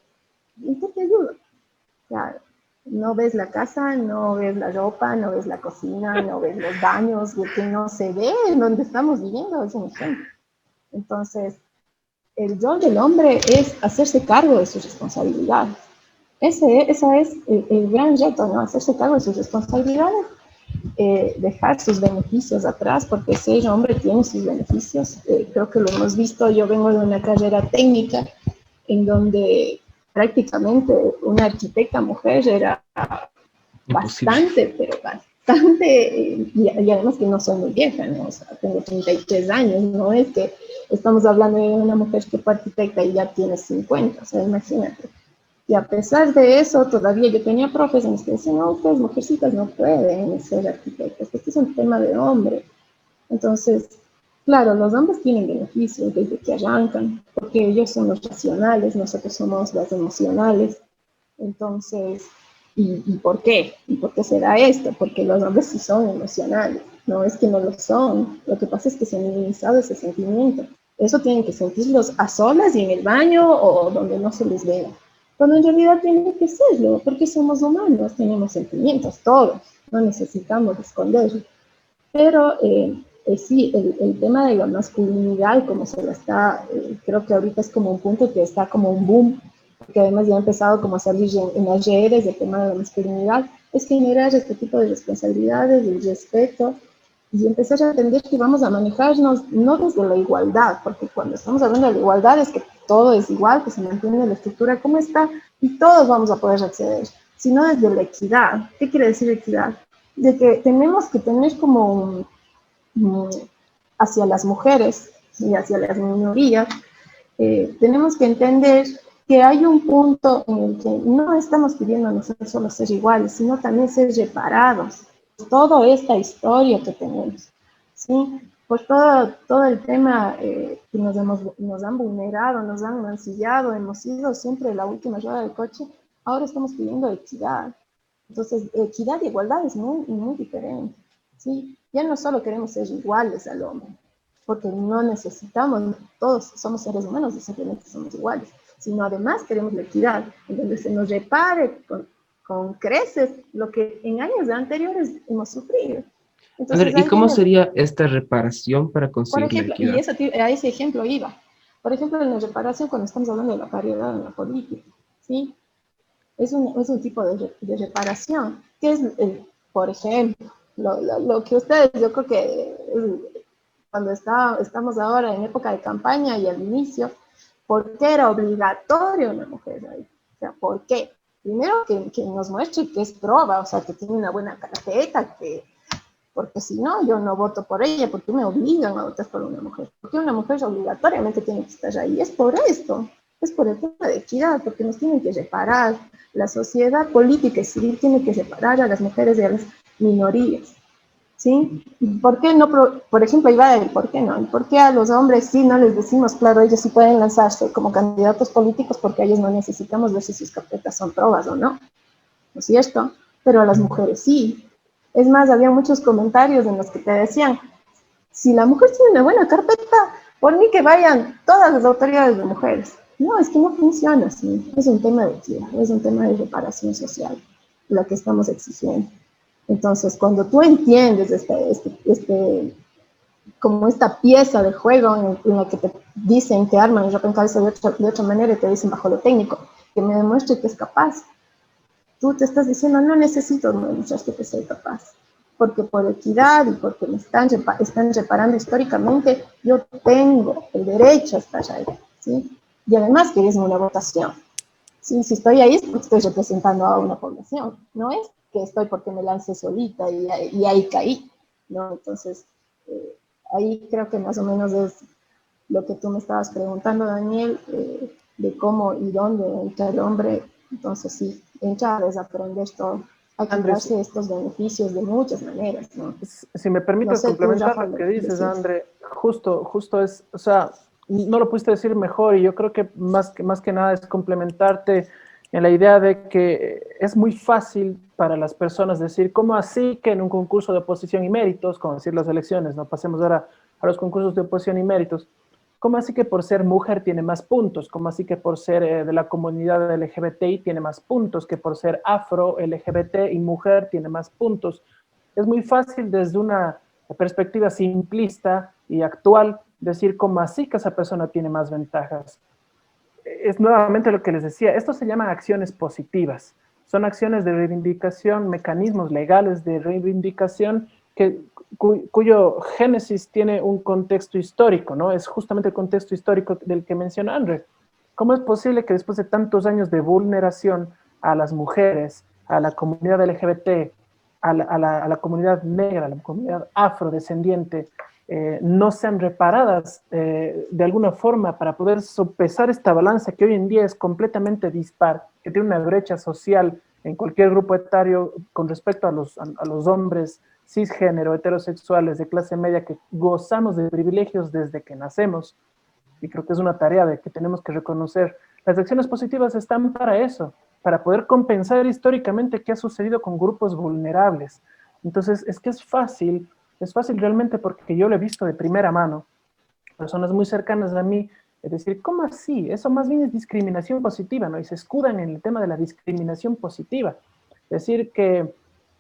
¿en qué te ayuda? O sea, no ves la casa, no ves la ropa, no ves la cocina, no ves los baños, que no se ve en donde estamos viviendo, es un ejemplo. Entonces, el rol del hombre es hacerse cargo de sus responsabilidades. Ese es el gran reto, ¿no? Hacerse cargo de sus responsabilidades, dejar sus beneficios atrás, porque ese hombre tiene sus beneficios. Creo que lo hemos visto, yo vengo de una carrera técnica en donde prácticamente una arquitecta mujer era bastante, pero bastante, y además que no soy muy vieja, ¿no? O sea, tengo 33 años, no es que estamos hablando de una mujer que fue arquitecta y ya tiene 50, o sea, imagínate. Y a pesar de eso, todavía yo tenía profes en los que decían, no, ustedes mujercitas no pueden ser arquitectas, este es un tema de hombre. Entonces, claro, los hombres tienen beneficios desde que arrancan, porque ellos son los racionales, nosotros somos las emocionales. Entonces, ¿y por qué? ¿Y por qué se da esto? Porque los hombres sí son emocionales, no es que no lo son, lo que pasa es que se han minimizado ese sentimiento. Eso tienen que sentirlos a solas y en el baño o donde no se les vea. Cuando en realidad tiene que serlo, porque somos humanos, tenemos sentimientos, todos, no necesitamos esconderlo. Pero sí, el tema de la masculinidad, como se la está, creo que ahorita es como un punto que está como un boom, porque además ya ha empezado como a salir en las redes el tema de la masculinidad, es generar este tipo de responsabilidades, de respeto, y empezar a entender que vamos a manejarnos no desde la igualdad, porque cuando estamos hablando de la igualdad es que todo es igual, que se mantiene la estructura como está, y todos vamos a poder acceder, sino desde la equidad. ¿Qué quiere decir equidad? De que tenemos que tener como hacia las mujeres y hacia las minorías, tenemos que entender que hay un punto en el que no estamos pidiendo a nosotros solo ser iguales, sino también ser reparados. Toda esta historia que tenemos, ¿sí? Por todo el tema que nos han vulnerado, nos han mancillado, hemos sido siempre la última rueda del coche, ahora estamos pidiendo equidad. Entonces, equidad y igualdad es muy, muy diferente, ¿sí? Ya no solo queremos ser iguales al hombre, porque no necesitamos, todos somos seres humanos y simplemente somos iguales, sino además queremos la equidad, en donde se nos repare con creces lo que en años anteriores hemos sufrido. Entonces, André, ¿y ahí cómo viene, sería esta reparación para por conseguir la ejemplo, y equidad? eso, a ese ejemplo iba, por ejemplo, en la reparación cuando estamos hablando de la paridad en la política, ¿sí? Es un tipo de reparación, que es, por ejemplo, lo que ustedes, yo creo que cuando estamos ahora en época de campaña y al inicio, ¿por qué era obligatorio una mujer ahí? O sea, ¿por qué? Primero que nos muestre que es proba, o sea, que tiene una buena carpeta, porque si no, yo no voto por ella, porque me obligan a votar por una mujer. Porque una mujer obligatoriamente tiene que estar ahí. Es por esto, es por el tema de equidad, porque nos tienen que reparar. La sociedad política y civil tiene que separar a las mujeres y a las minorías. ¿Sí? ¿Por qué no, por ejemplo, iba a decir, ¿por qué no? ¿Por qué a los hombres sí no les decimos, claro, ellos sí pueden lanzarse como candidatos políticos porque a ellos no necesitamos ver si sus carpetas son probas o no? ¿No es cierto? Pero a las mujeres sí. Es más, había muchos comentarios en los que te decían, si la mujer tiene una buena carpeta, por mí que vayan todas las autoridades de mujeres. No, es que no funciona así. Es un tema de equidad, es un tema de reparación social, lo que estamos exigiendo. Entonces, cuando tú entiendes como esta pieza de juego en la que te dicen que arman y rompen cabeza de otra manera y te dicen bajo lo técnico, que me demuestre que es capaz, tú te estás diciendo, no necesito demostrar que soy capaz, porque por equidad y porque me están reparando históricamente, yo tengo el derecho a estar ahí, ¿sí? Y además que es una votación. ¿Sí? Si estoy ahí es porque estoy representando a una población, no es que estoy porque me lancé solita y ahí caí, ¿no? Entonces, ahí creo que más o menos es lo que tú me estabas preguntando, Daniel, de cómo y dónde entra el hombre. Entonces, sí, entra a desaprender todo, a Andrés, quitarse estos beneficios de muchas maneras, ¿no? si me No permites sé, tú, complementar Rafa, lo que lo dices, decías. André, justo es, o sea, no lo pudiste decir mejor y yo creo que más que nada es complementarte en la idea de que es muy fácil para las personas decir, ¿cómo así que en un concurso de oposición y méritos, como decir las elecciones, no pasemos ahora a los concursos de oposición y méritos, ¿cómo así que por ser mujer tiene más puntos? ¿Cómo así que por ser de la comunidad LGBTI tiene más puntos? Que por ser afro, LGBT y mujer tiene más puntos. Es muy fácil desde una perspectiva simplista y actual decir cómo así que esa persona tiene más ventajas. Es nuevamente lo que les decía, esto se llaman acciones positivas. Son acciones de reivindicación, mecanismos legales de reivindicación cuyo génesis tiene un contexto histórico, ¿no? Es justamente el contexto histórico del que menciona André. ¿Cómo es posible que después de tantos años de vulneración a las mujeres, a la comunidad LGBT, a la comunidad negra, a la comunidad afrodescendiente, no sean reparadas de alguna forma para poder sopesar esta balanza que hoy en día es completamente dispar, que tiene una brecha social en cualquier grupo etario con respecto a los hombres cisgénero, heterosexuales, de clase media, que gozamos de privilegios desde que nacemos? Y creo que es una tarea de que tenemos que reconocer. Las acciones positivas están para eso, para poder compensar históricamente qué ha sucedido con grupos vulnerables. Entonces, es que es fácil realmente porque yo lo he visto de primera mano, personas muy cercanas a mí, es decir, ¿cómo así? Eso más bien es discriminación positiva, ¿no? Y se escudan en el tema de la discriminación positiva. Es decir, que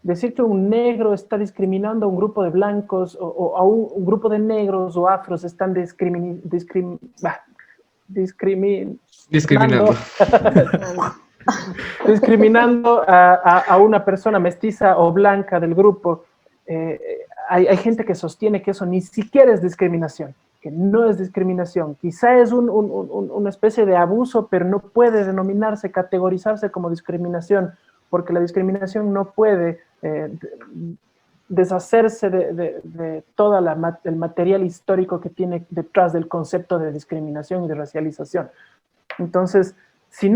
decir que un negro está discriminando a un grupo de blancos o a un grupo de negros o afros están Discriminando. discriminando a una persona mestiza o blanca del grupo. Hay gente que sostiene que eso ni siquiera es discriminación, que no es discriminación. Quizá es una especie de abuso, pero no puede denominarse, categorizarse como discriminación, porque la discriminación no puede deshacerse de todo el material histórico que tiene detrás del concepto de discriminación y de racialización. Entonces, si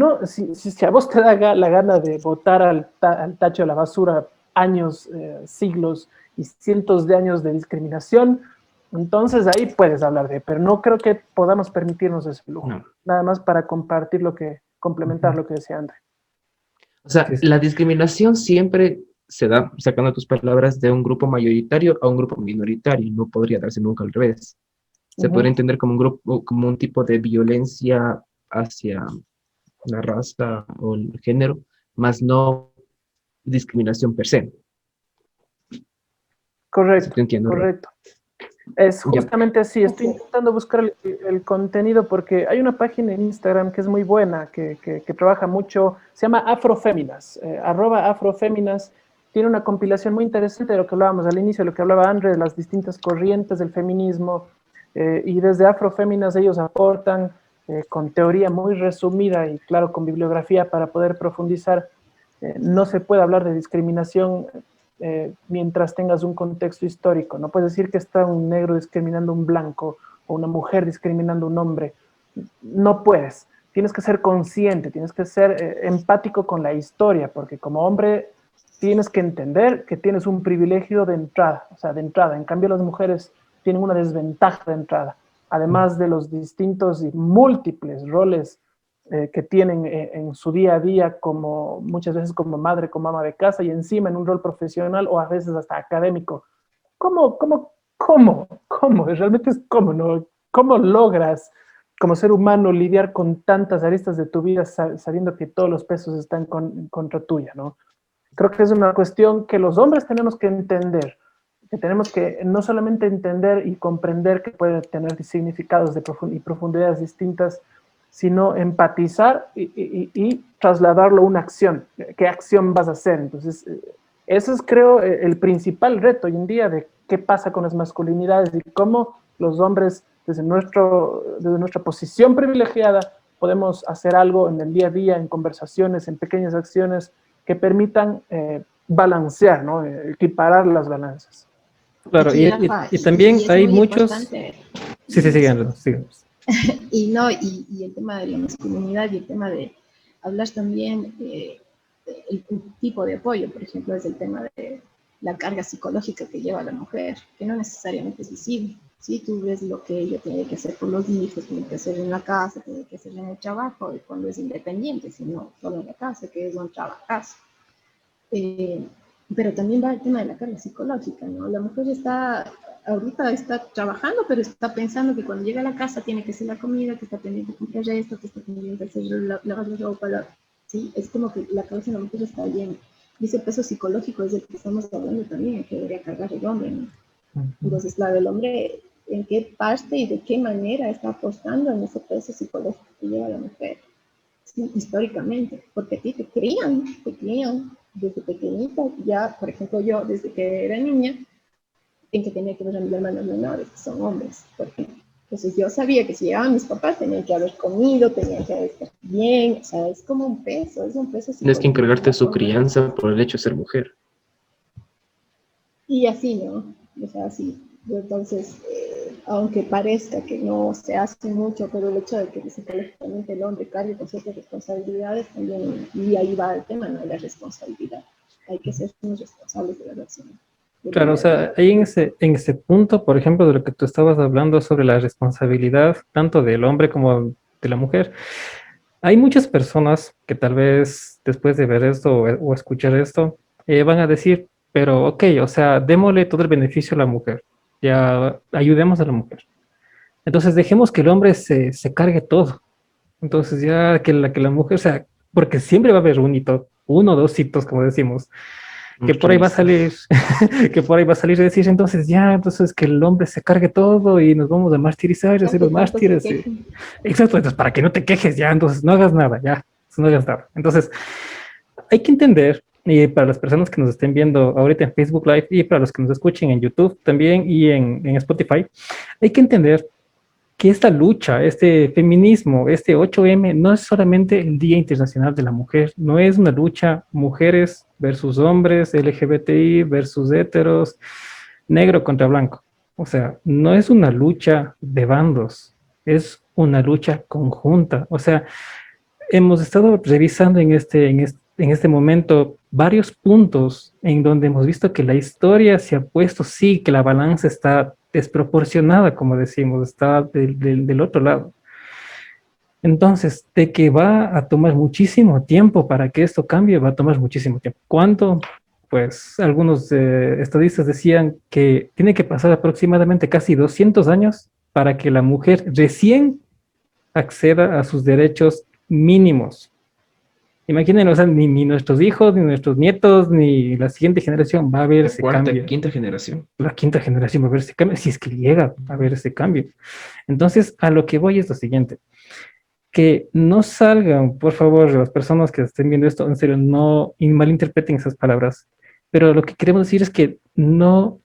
a vos te da la gana de botar al tacho de la basura años, siglos y cientos de años de discriminación, entonces ahí puedes hablar pero no creo que podamos permitirnos ese lujo. No. Nada más para complementar lo que decía André. O sea, la discriminación siempre se da, sacando tus palabras, de un grupo mayoritario a un grupo minoritario. No podría darse nunca al revés. Se podría entender como un grupo, como un tipo de violencia hacia la raza o el género, más no discriminación per se. Correcto, entiendo, correcto. Es justamente así. Estoy intentando buscar el contenido porque hay una página en Instagram que es muy buena, que trabaja mucho, se llama Afroféminas, @Afroféminas. Tiene una compilación muy interesante de lo que hablábamos al inicio, de lo que hablaba André, de las distintas corrientes del feminismo, y desde Afroféminas ellos aportan con teoría muy resumida y claro, con bibliografía para poder profundizar. No se puede hablar de discriminación mientras tengas un contexto histórico. No puedes decir que está un negro discriminando a un blanco o una mujer discriminando a un hombre. No puedes. Tienes que ser consciente, tienes que ser empático con la historia, porque como hombre tienes que entender que tienes un privilegio de entrada, o sea, de entrada. En cambio, las mujeres tienen una desventaja de entrada, además de los distintos y múltiples roles que tienen en su día a día, como muchas veces como madre, como ama de casa, y encima en un rol profesional o a veces hasta académico. ¿Cómo? Realmente es cómo, ¿no? ¿Cómo logras como ser humano lidiar con tantas aristas de tu vida sabiendo que todos los pesos están contra tuya, ¿no? Creo que es una cuestión que los hombres tenemos que entender, que tenemos que no solamente entender y comprender que puede tener significados y profundidades distintas, sino empatizar y trasladarlo a una acción. ¿Qué acción vas a hacer? Entonces, eso es, creo, el principal reto hoy en día de qué pasa con las masculinidades y cómo los hombres, desde nuestra posición privilegiada, podemos hacer algo en el día a día, en conversaciones, en pequeñas acciones que permitan balancear, ¿no? Equiparar las balanzas. Claro, y también hay muchos... Sí, sigamos. Y el tema de la masculinidad y el tema de hablar también el tipo de apoyo, por ejemplo, es el tema de la carga psicológica que lleva la mujer, que no necesariamente es visible. ¿Sí? Tú ves lo que ella tiene que hacer por los hijos, tiene que hacer en la casa, tiene que hacer en el trabajo, y cuando es independiente, sino solo en la casa, que es un trabajazo. Pero también va el tema de la carga psicológica, ¿no? La mujer ahorita está trabajando, pero está pensando que cuando llega a la casa tiene que hacer la comida, que está pendiente de comprar esto, que está pendiente de hacer lavar la ropa, ¿sí? Es como que la cabeza de la mujer está llena. Y ese peso psicológico es el que estamos hablando también, que debería cargar el hombre, ¿no? Entonces, claro, el hombre, ¿en qué parte y de qué manera está apostando en ese peso psicológico que lleva la mujer? Sí, históricamente, porque a ti te crían desde pequeñita, ya, por ejemplo, yo desde que era niña, en que tenía que ver a mis hermanos menores, que son hombres, por ejemplo. Entonces yo sabía que si llegaban mis papás tenían que haber comido, tenían que haber estado bien, o sea, es como un peso Tienes que encargarte de su crianza por el hecho de ser mujer. Y así, ¿no? O sea, así. Entonces, aunque parezca que no se hace mucho, pero el hecho de que psicológicamente el hombre cargue con ciertas responsabilidades también, y ahí va el tema, ¿no? La responsabilidad. Hay que ser unos responsables de la relación. Claro, o sea, ahí en ese punto, por ejemplo, de lo que tú estabas hablando sobre la responsabilidad tanto del hombre como de la mujer, hay muchas personas que tal vez después de ver esto o escuchar esto, van a decir, pero ok, o sea, démosle todo el beneficio a la mujer, ya ayudemos a la mujer. Entonces dejemos que el hombre se cargue todo. Entonces ya que la mujer, o sea, porque siempre va a haber uno o dos hitos, como decimos. que por ahí va a salir, que por ahí va a salir y decir, entonces ya, entonces que el hombre se cargue todo y nos vamos a martirizar y hacer los Tanto se mártires. quejan. Exacto, entonces para que no te quejes ya, entonces no hagas nada, ya, no hagas nada. Entonces, hay que entender, y para las personas que nos estén viendo ahorita en Facebook Live y para los que nos escuchen en YouTube también y en Spotify, hay que entender que esta lucha, este feminismo, este 8M, no es solamente el Día Internacional de la Mujer, no es una lucha mujeres versus hombres, LGBTI versus heteros, negro contra blanco. O sea, no es una lucha de bandos, es una lucha conjunta. O sea, hemos estado revisando en este momento varios puntos en donde hemos visto que la historia se ha puesto, sí, que la balanza está desproporcionada, como decimos, está del otro lado. Entonces, de que va a tomar muchísimo tiempo para que esto cambie, va a tomar muchísimo tiempo. ¿Cuánto? Pues algunos estadistas decían que tiene que pasar aproximadamente casi 200 años para que la mujer recién acceda a sus derechos mínimos. Imaginen, o sea, ni nuestros hijos, ni nuestros nietos, ni la siguiente generación va a ver ese cambio. Quinta generación. La quinta generación va a ver ese cambio, si es que llega a ver ese cambio. Entonces, a lo que voy es lo siguiente, que no salgan, por favor, las personas que estén viendo esto, en serio, no malinterpreten esas palabras, pero lo que queremos decir es que no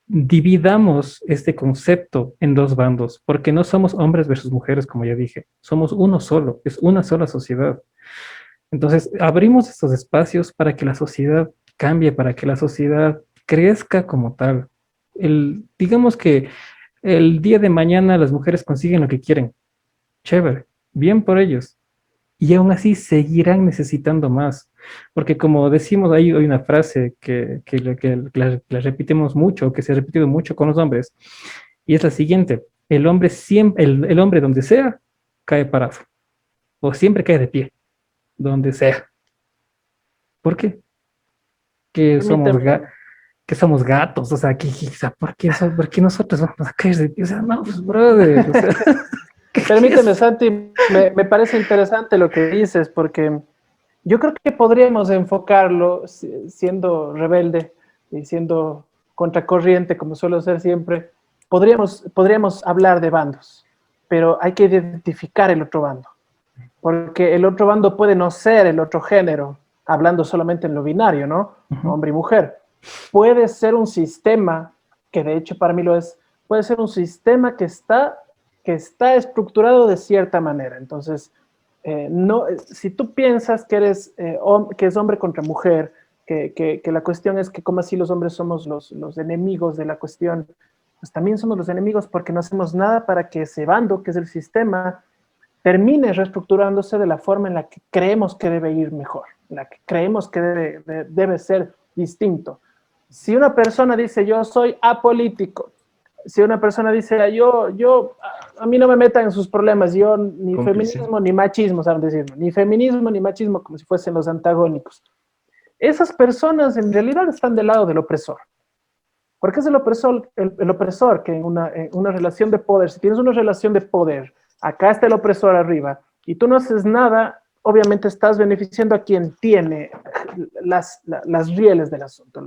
dividamos este concepto en dos bandos, porque no somos hombres versus mujeres, como ya dije, somos uno solo, es una sola sociedad. Entonces, abrimos estos espacios para que la sociedad cambie, para que la sociedad crezca como tal. Digamos que el día de mañana las mujeres consiguen lo que quieren. Chévere, bien por ellos. Y aún así seguirán necesitando más. Porque como decimos, hay una frase la repetimos mucho, que se ha repetido mucho con los hombres, y es la siguiente: el hombre siempre, el hombre donde sea, cae parado, o siempre cae de pie donde sea. ¿Por qué? Que somos gatos, o sea, ¿por qué nosotros vamos a caer de pie? O sea, no, pues, brother. O sea, Permíteme, Santi, me parece interesante lo que dices, porque yo creo que podríamos enfocarlo siendo rebelde y siendo contracorriente, como suelo ser siempre. Podríamos hablar de bandos, pero hay que identificar el otro bando, porque el otro bando puede no ser el otro género, hablando solamente en lo binario, ¿no? Hombre y mujer. Puede ser un sistema, que de hecho para mí lo es, puede ser un sistema que está estructurado de cierta manera. Entonces, si tú piensas que que es hombre contra mujer, que la cuestión es que como así los hombres somos los enemigos de la cuestión, pues también somos los enemigos porque no hacemos nada para que ese bando, que es el sistema, termine reestructurándose de la forma en la que creemos que debe ir mejor, en la que creemos que debe ser distinto. Si una persona dice yo soy apolítico, si una persona dice a mí no me metan en sus problemas, yo ni feminismo ni machismo, saben decirlo, ni feminismo ni machismo, como si fuesen los antagónicos. Esas personas en realidad están del lado del opresor. Porque es el opresor que en una relación de poder, si tienes una relación de poder, acá está el opresor arriba, y tú no haces nada, obviamente estás beneficiando a quien tiene las rieles del asunto,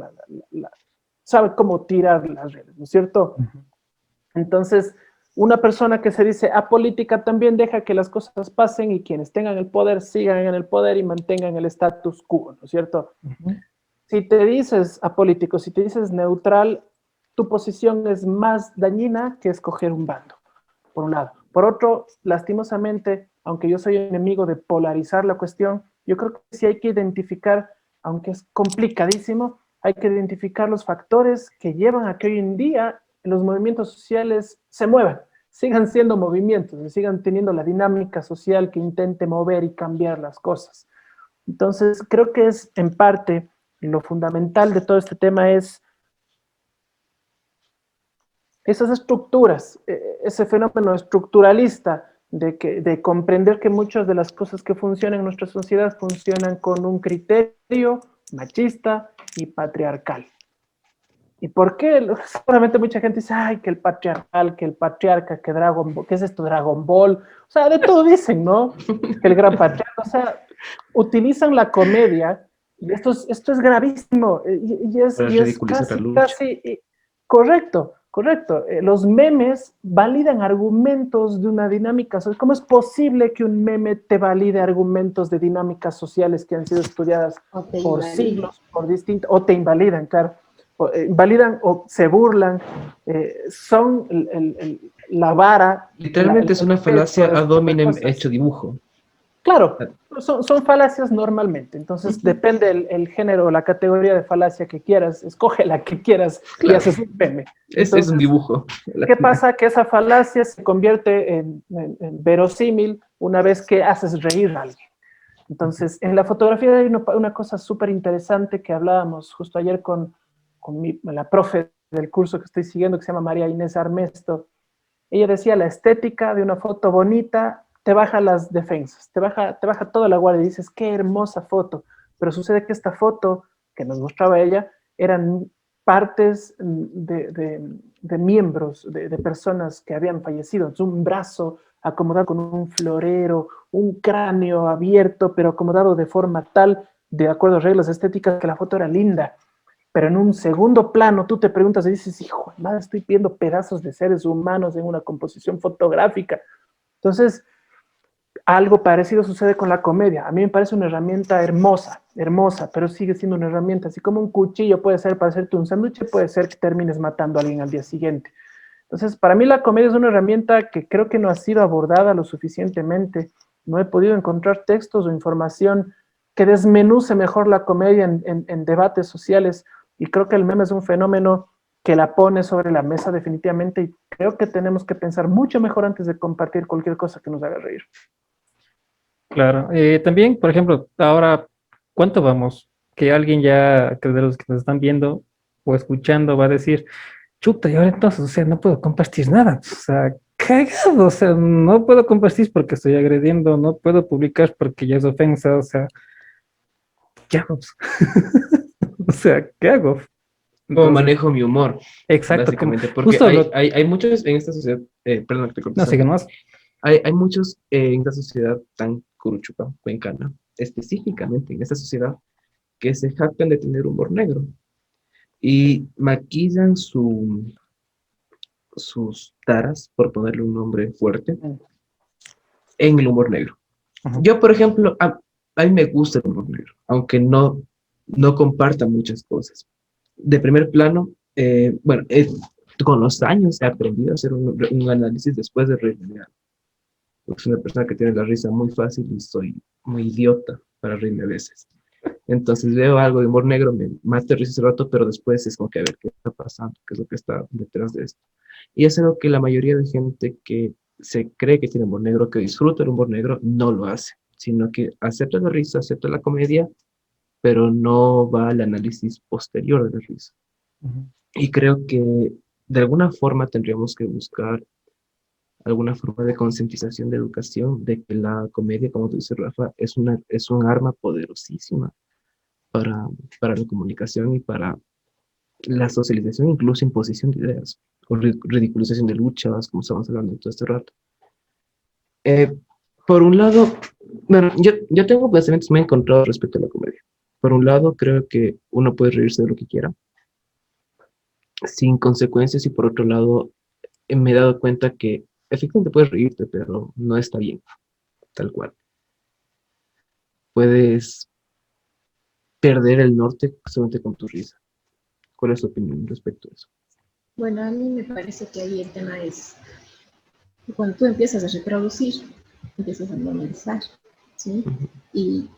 sabe cómo tirar las rieles, ¿no es cierto? Uh-huh. Entonces, una persona que se dice apolítica también deja que las cosas pasen y quienes tengan el poder sigan en el poder y mantengan el status quo, ¿no es cierto? Uh-huh. Si te dices apolítico, si te dices neutral, tu posición es más dañina que escoger un bando, por un lado. Por otro, lastimosamente, aunque yo soy enemigo de polarizar la cuestión, yo creo que sí hay que identificar, aunque es complicadísimo, hay que identificar los factores que llevan a que hoy en día los movimientos sociales se muevan, sigan siendo movimientos, sigan teniendo la dinámica social que intente mover y cambiar las cosas. Entonces, creo que es en parte lo fundamental de todo este tema es esas estructuras, ese fenómeno estructuralista de comprender que muchas de las cosas que funcionan en nuestra sociedad funcionan con un criterio machista y patriarcal. ¿Y por qué? Seguramente mucha gente dice, ay, que el patriarcal, que el patriarca, que Dragon Ball, ¿qué es esto? Dragon Ball. O sea, de todo dicen, ¿no? Que el gran patriarca, o sea, utilizan la comedia Y esto es gravísimo, Para y es ridiculizar la casi, lucha. correcto, correcto. Los memes validan argumentos de una dinámica social. ¿Cómo es posible que un meme te valide argumentos de dinámicas sociales que han sido estudiadas O te por invalida. siglos, por distintos, o te invalidan, claro, o, invalidan o se burlan, son la vara. Literalmente es una falacia ad hominem hecho dibujo. Claro, son falacias normalmente, entonces depende el género o la categoría de falacia que quieras, escoge la que quieras y Claro. haces un meme. Es Entonces, un dibujo. ¿qué pasa? Que esa falacia se convierte en verosímil una vez que haces reír a alguien. Entonces, en la fotografía hay una cosa súper interesante que hablábamos justo ayer con la profe del curso que estoy siguiendo, que se llama María Inés Armesto. Ella decía, la estética de una foto bonita te baja las defensas, te baja toda la guardia y dices, qué hermosa foto. Pero sucede que esta foto que nos mostraba ella eran partes de miembros, de personas que habían fallecido. Entonces, un brazo acomodado con un florero, un cráneo abierto, pero acomodado de forma tal, de acuerdo a reglas estéticas, que la foto era linda. Pero en un segundo plano tú te preguntas y dices, hijo de madre, estoy viendo pedazos de seres humanos en una composición fotográfica. Entonces, algo parecido sucede con la comedia. A mí me parece una herramienta hermosa, hermosa, pero sigue siendo una herramienta. Así como un cuchillo puede ser para hacerte un sándwich, puede ser que termines matando a alguien al día siguiente. Entonces, para mí la comedia es una herramienta que creo que no ha sido abordada lo suficientemente. No he podido encontrar textos o información que desmenuce mejor la comedia en debates sociales. Y creo que el meme es un fenómeno que la pone sobre la mesa definitivamente. Y creo que tenemos que pensar mucho mejor antes de compartir cualquier cosa que nos haga reír. Claro. También, por ejemplo, ahora, ¿cuánto vamos? Que alguien ya, que de los que nos están viendo o escuchando va a decir, chuta, y ahora entonces, o sea, no puedo compartir nada. O sea, cagado, o sea, no puedo compartir porque estoy agrediendo, no puedo publicar porque ya es ofensa, o sea, ¿qué hago? O sea, ¿qué hago? ¿Cómo Entonces, manejo mi humor? exacto, como Básicamente, porque justo lo, hay muchos en esta sociedad, perdón que te corte, no, sigue Santi. más. Hay muchos en esta sociedad tan curuchupa, cuencana, específicamente en esta sociedad, que se jactan de tener humor negro y maquillan sus taras, por ponerle un nombre fuerte, en el humor negro. Ajá. Yo, por ejemplo, a mí me gusta el humor negro, aunque no comparta muchas cosas. De primer plano, bueno, con los años he aprendido a hacer un análisis después de reírme. Soy una persona que tiene la risa muy fácil y soy muy idiota para reírme a veces. Entonces veo algo de humor negro, me mata risa ese rato, pero después es como que a ver qué está pasando, qué es lo que está detrás de esto. Y es algo que la mayoría de gente que se cree que tiene humor negro, que disfruta el humor negro, no lo hace, sino que acepta la risa, acepta la comedia, pero no va al análisis posterior de la risa. Ujú. Y creo que de alguna forma tendríamos que buscar alguna forma de concientización, de educación, de que la comedia, como tú dices, Rafa, es un arma poderosísima para, para la comunicación y para la socialización, incluso imposición de ideas, o ridiculización de luchas, como estábamos hablando todo este rato. Eh, por un lado, bueno, yo tengo pensamientos muy encontrados respecto a la comedia. Por un lado, creo que uno puede reírse de lo que quiera, sin consecuencias, y por otro lado, me he dado cuenta que efectivamente puedes reírte, pero no está bien, tal cual. Puedes perder el norte solamente con tu risa. ¿Cuál es tu opinión respecto a eso? Bueno, a mí me parece que ahí el tema es que cuando tú empiezas a reproducir, empiezas a normalizar, ¿sí? Ujú. Y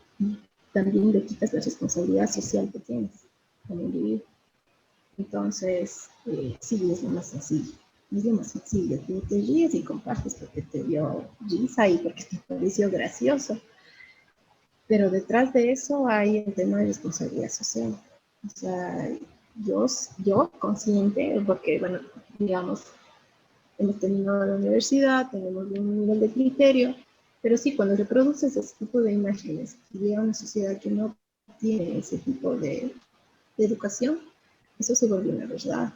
también le quitas la responsabilidad social que tienes como individuo. Entonces, sí, es lo más sencillo. Es lo más sencillo. Tú te ríes y compartes porque te dio risa y porque te pareció gracioso. Pero detrás de eso hay el tema de responsabilidad social. O sea, yo consciente, porque, bueno, digamos, hemos terminado la universidad, tenemos un nivel de criterio, pero sí, cuando reproduces ese tipo de imágenes y llega a una sociedad que no tiene ese tipo de educación, eso se vuelve una verdad,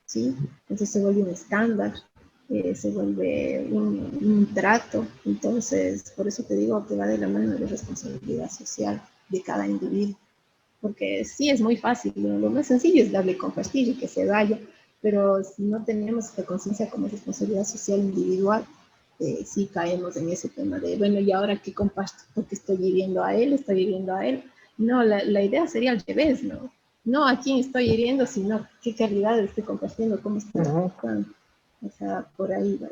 ¿sí? Entonces se vuelve un estándar, se vuelve un trato. Entonces, por eso te digo que va de la mano de la responsabilidad social de cada individuo. porque sí es muy fácil, lo más sencillo es darle compartir y que se vaya, pero si no tenemos esta conciencia como responsabilidad social individual, sí caemos en ese tema de, bueno, ¿y ahora qué comparto? Porque estoy hiriendo a él. No, la idea sería al revés, ¿no? No a quién estoy hiriendo, sino qué calidad estoy compartiendo, cómo estoy actuando. O sea, por ahí va.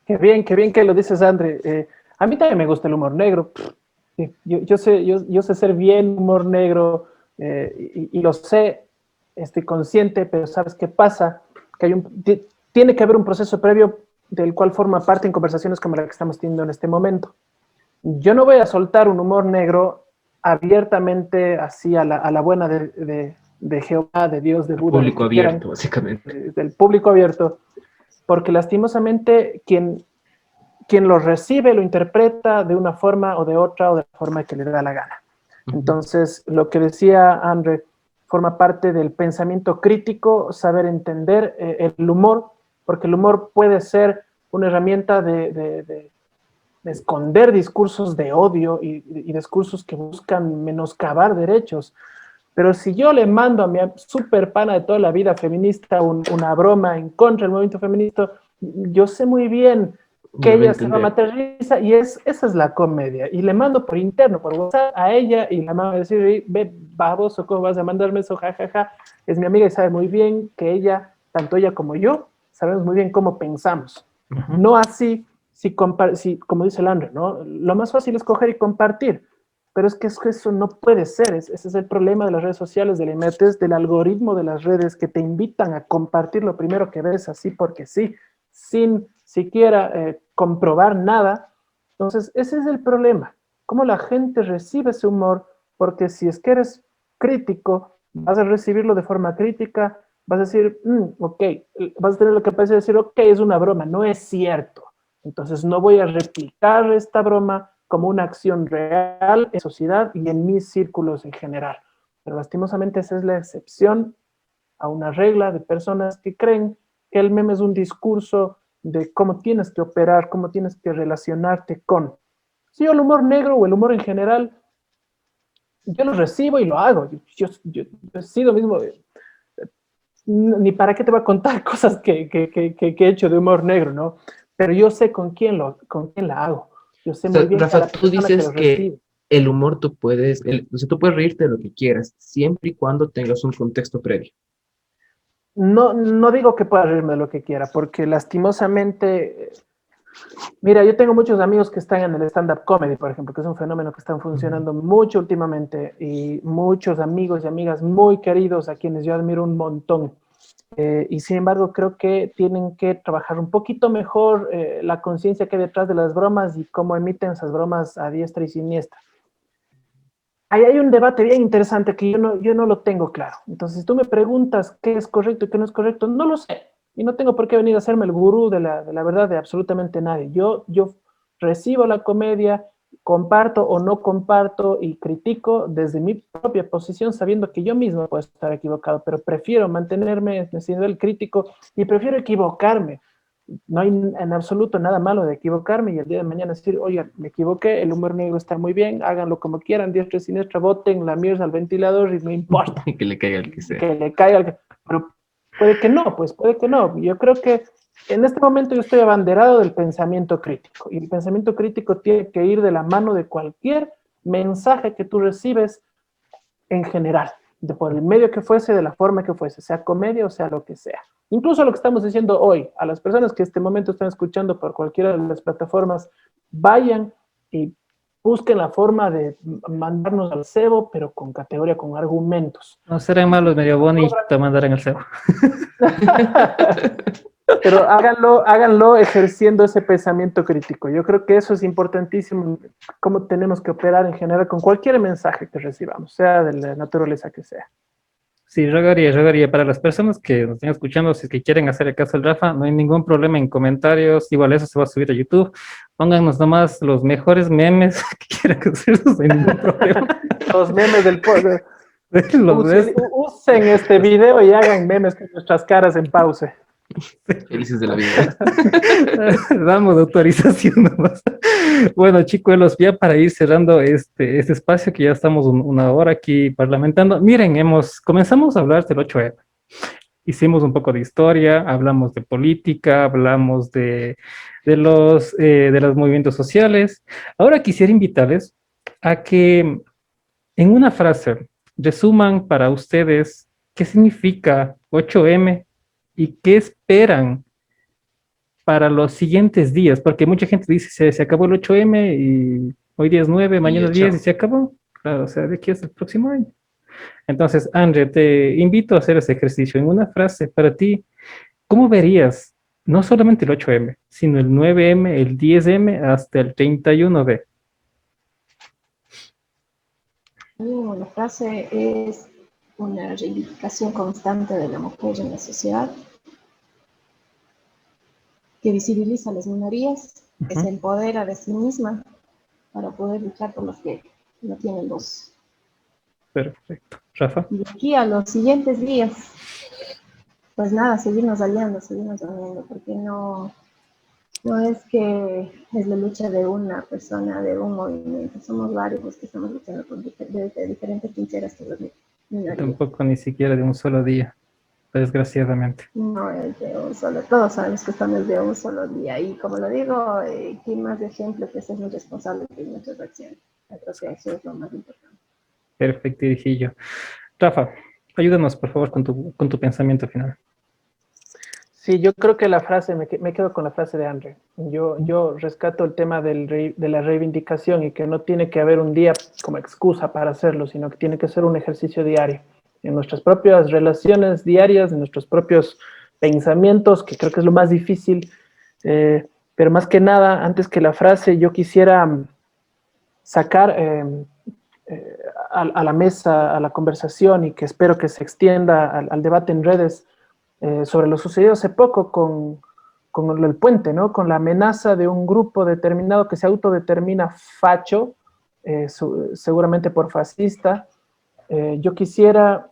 Qué bien que lo dices, André. A mí también me gusta el humor negro. Sí, yo sé ser bien humor negro y lo sé, estoy consciente, pero ¿sabes qué pasa? Que tiene que haber un proceso previo del cual forma parte en conversaciones como la que estamos teniendo en este momento. Yo no voy a soltar un humor negro abiertamente así a la buena de Jehová, de Dios, de Buda, Público abierto, quieran, básicamente. del público abierto, porque lastimosamente quien lo recibe lo interpreta de una forma o de otra o de la forma que le da la gana. Entonces, lo que decía André forma parte del pensamiento crítico, saber entender el humor, porque el humor puede ser una herramienta de esconder discursos de odio y discursos que buscan menoscabar derechos. Pero si yo le mando a mi super pana de toda la vida feminista una broma en contra del movimiento feminista, yo sé muy bien que ella se va a matar risa y esa es la comedia. Y le mando por interno, por WhatsApp a ella y la mamá va a decir, ve, baboso, ¿cómo vas a mandarme eso? Ja, ja, ja. Es mi amiga y sabe muy bien que ella, tanto ella como yo, sabemos muy bien cómo pensamos. No así, si, como dice el André, ¿no? Lo más fácil es coger y compartir. Pero es que eso no puede ser. Ese es el problema de las redes sociales, de la inmediatez, del algoritmo de las redes que te invitan a compartir lo primero que ves así porque sí, sin siquiera comprobar nada. Entonces, ese es el problema. Cómo la gente recibe ese humor, porque si es que eres crítico, vas a recibirlo de forma crítica, vas a decir, ok, vas a tener la capacidad de decir, ok, es una broma, no es cierto. Entonces, no voy a replicar esta broma como una acción real en sociedad y en mis círculos en general. Pero lastimosamente esa es la excepción a una regla de personas que creen que el meme es un discurso de cómo tienes que operar, cómo tienes que relacionarte con. Sí, el humor negro o el humor en general, yo lo recibo y lo hago. Yo he sido mismo, ni para qué te voy a contar cosas que he hecho de humor negro, ¿no? Pero yo sé con quién la hago. Yo sé muy bien Rafa, que la tú persona dices que recibe. el humor tú puedes, o sea, tú puedes reírte de lo que quieras, siempre y cuando tengas un contexto previo. No digo que pueda reírme de lo que quiera, porque lastimosamente, mira, yo tengo muchos amigos que están en el stand-up comedy, por ejemplo, que es un fenómeno que está funcionando mucho últimamente, y muchos amigos y amigas muy queridos a quienes yo admiro un montón. Y sin embargo, creo que tienen que trabajar un poquito mejor la conciencia que hay detrás de las bromas y cómo emiten esas bromas a diestra y siniestra. Ahí hay un debate bien interesante que yo no lo tengo claro. Entonces, si tú me preguntas qué es correcto y qué no es correcto, no lo sé. Y no tengo por qué venir a hacerme el gurú de la verdad de absolutamente nadie. Yo recibo la comedia, comparto o no comparto y critico desde mi propia posición, sabiendo que yo mismo puedo estar equivocado, pero prefiero mantenerme en ese nivel crítico y prefiero equivocarme. No hay en absoluto nada malo de equivocarme y el día de mañana decir, oigan, me equivoqué, el humor negro está muy bien, háganlo como quieran, diestra y siniestra, boten la mierda al ventilador y no importa. Que le caiga al que sea. Que le caiga al que... Pero puede que no, pues puede que no. Yo creo que en este momento yo estoy abanderado del pensamiento crítico y el pensamiento crítico tiene que ir de la mano de cualquier mensaje que tú recibes en general, de por el medio que fuese, de la forma que fuese, sea comedia o sea lo que sea. Incluso lo que estamos diciendo hoy, a las personas que este momento están escuchando por cualquiera de las plataformas, vayan y busquen la forma de mandarnos al cebo, pero con categoría, con argumentos. No serán malos, medio bonito mandar en el cebo. Pero háganlo ejerciendo ese pensamiento crítico. Yo creo que eso es importantísimo, cómo tenemos que operar en general con cualquier mensaje que recibamos, sea de la naturaleza que sea. Sí, rogaría. Para las personas que nos estén escuchando, si es que quieren hacer el caso del Rafa, no hay ningún problema en comentarios. Igual eso se va a subir a YouTube. Pónganos nomás los mejores memes que quieran hacerlos, no hay ningún problema. Los memes del usen este video y hagan memes con nuestras caras en pause. Felices de la vida. Damos autorización nomás. Bueno, chicuelos, ya para ir cerrando este espacio que ya estamos una hora aquí parlamentando. Miren, comenzamos a hablar del 8M. Hicimos un poco de historia, hablamos de política, hablamos de los movimientos sociales. Ahora quisiera invitarles a que en una frase resuman para ustedes qué significa 8M y qué esperan para los siguientes días, porque mucha gente dice, se acabó el 8M y hoy día es 9, mañana es 10 y se acabó. Claro, o sea, de aquí hasta el próximo año. Entonces, André, te invito a hacer ese ejercicio. En una frase, para ti, ¿cómo verías no solamente el 8M, sino el 9M, el 10M hasta el 31D? La frase es una reivindicación constante de la mujer en la sociedad, que visibiliza a las minorías, que se empodera de sí misma para poder luchar por los que no tienen voz. Perfecto. Rafa. Y aquí a los siguientes días, pues nada, seguirnos aliando, porque no es que es la lucha de una persona, de un movimiento, somos varios los que estamos luchando de diferentes trincheras que los minorías. Tampoco ni siquiera de un solo día, desgraciadamente. No es de un solo, todos sabemos que estamos de un solo día, y como lo digo, ¿qué más de ejemplo que ser muy responsable de nuestras acciones? Yo creo que eso es lo más importante. Perfecto, Hirijillo. Rafa, ayúdanos por favor con tu pensamiento final. Sí, yo creo que la frase, me quedo con la frase de André. Yo rescato el tema de la reivindicación, y que no tiene que haber un día como excusa para hacerlo, sino que tiene que ser un ejercicio diario, en nuestras propias relaciones diarias, en nuestros propios pensamientos, que creo que es lo más difícil. Pero más que nada, antes que la frase, yo quisiera sacar a la mesa, a la conversación, y que espero que se extienda al debate en redes, sobre lo sucedido hace poco con el puente, ¿no? Con la amenaza de un grupo determinado que se autodetermina facho, seguramente por fascista. Yo quisiera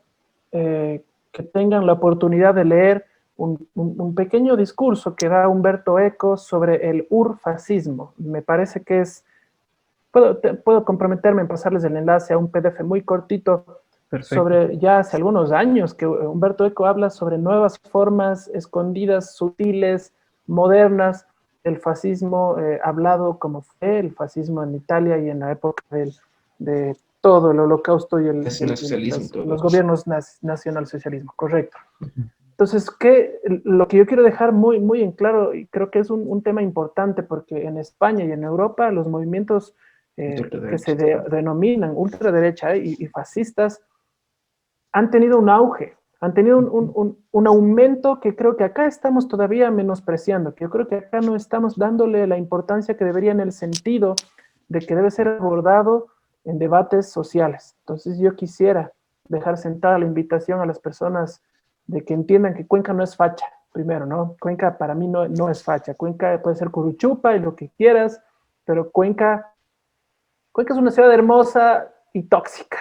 que tengan la oportunidad de leer un pequeño discurso que da Umberto Eco sobre el urfascismo. Me parece que es... Puedo comprometerme en pasarles el enlace a un PDF muy cortito. Perfecto. Sobre ya hace algunos años que Umberto Eco habla sobre nuevas formas escondidas, sutiles, modernas, del fascismo, hablado como fue el fascismo en Italia y en la época de todo el holocausto y los gobiernos nacionalsocialismo, correcto. Entonces, lo que yo quiero dejar muy, muy en claro, y creo que es un tema importante, porque en España y en Europa los movimientos que se denominan ultraderecha y fascistas han tenido un auge, han tenido un aumento que creo que acá estamos todavía menospreciando, que yo creo que acá no estamos dándole la importancia que debería, en el sentido de que debe ser abordado en debates sociales. Entonces yo quisiera dejar sentada la invitación a las personas de que entiendan que Cuenca no es facha, primero, ¿no? Cuenca para mí no es facha. Cuenca puede ser Curuchupa y lo que quieras, pero Cuenca es una ciudad hermosa y tóxica.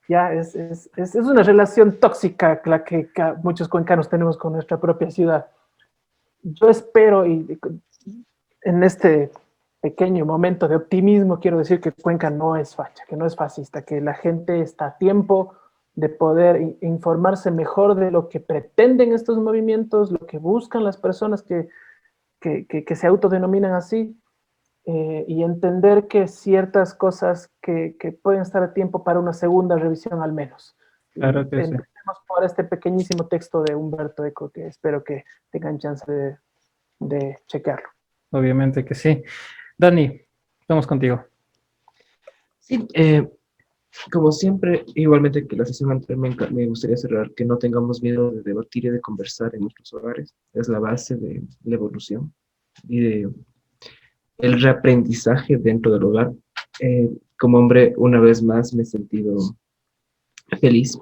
Ya es una relación tóxica la que muchos cuencanos tenemos con nuestra propia ciudad. Yo espero, y en este pequeño momento de optimismo, quiero decir que Cuenca no es facha, que no es fascista, que la gente está a tiempo de poder informarse mejor de lo que pretenden estos movimientos, lo que buscan las personas que se autodenominan así, y entender que ciertas cosas que pueden estar a tiempo para una segunda revisión al menos. Claro que sí. Empecemos por este pequeñísimo texto de Umberto Eco, que espero que tengan chance de chequearlo. Obviamente que sí. Dani, vamos contigo. Sí, como siempre, igualmente que la sesión anterior, me gustaría cerrar que no tengamos miedo de debatir y de conversar en nuestros hogares. Es la base de la evolución y de el reaprendizaje dentro del hogar. Como hombre, una vez más me he sentido feliz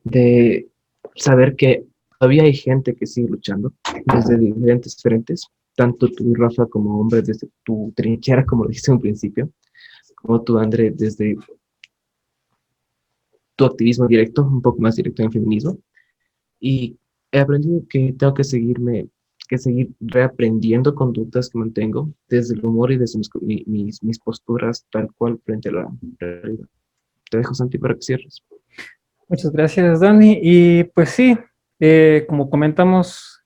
de saber que todavía hay gente que sigue luchando desde diferentes frentes, tanto tú, Rafa, como hombre, desde tu trinchera, como lo dijiste en un principio, como tú, André, desde tu activismo directo, un poco más directo en el feminismo, y he aprendido que tengo que seguir reaprendiendo conductas que mantengo desde el humor y desde mis posturas tal cual frente a la realidad. Te dejo, Santi, para que cierres. Muchas gracias, Dani. Y pues sí, como comentamos,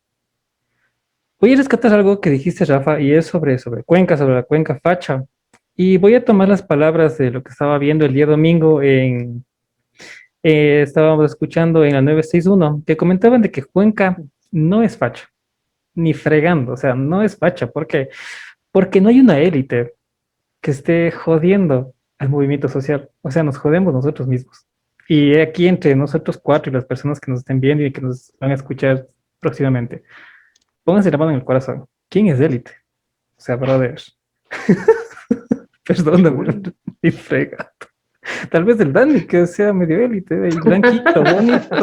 voy a rescatar algo que dijiste, Rafa, y es sobre Cuenca, sobre la Cuenca Facha. Y voy a tomar las palabras de lo que estaba viendo el día domingo estábamos escuchando en la 961, que comentaban de que Cuenca no es facha, ni fregando, o sea, no es facha, porque no hay una élite que esté jodiendo al movimiento social, o sea, nos jodemos nosotros mismos. Y aquí entre nosotros cuatro y las personas que nos estén viendo y que nos van a escuchar próximamente, pónganse la mano en el corazón. ¿Quién es élite? O sea, brother, perdóname, y frega. Tal vez el Dani, que sea medio élite, el blanquito, bonito.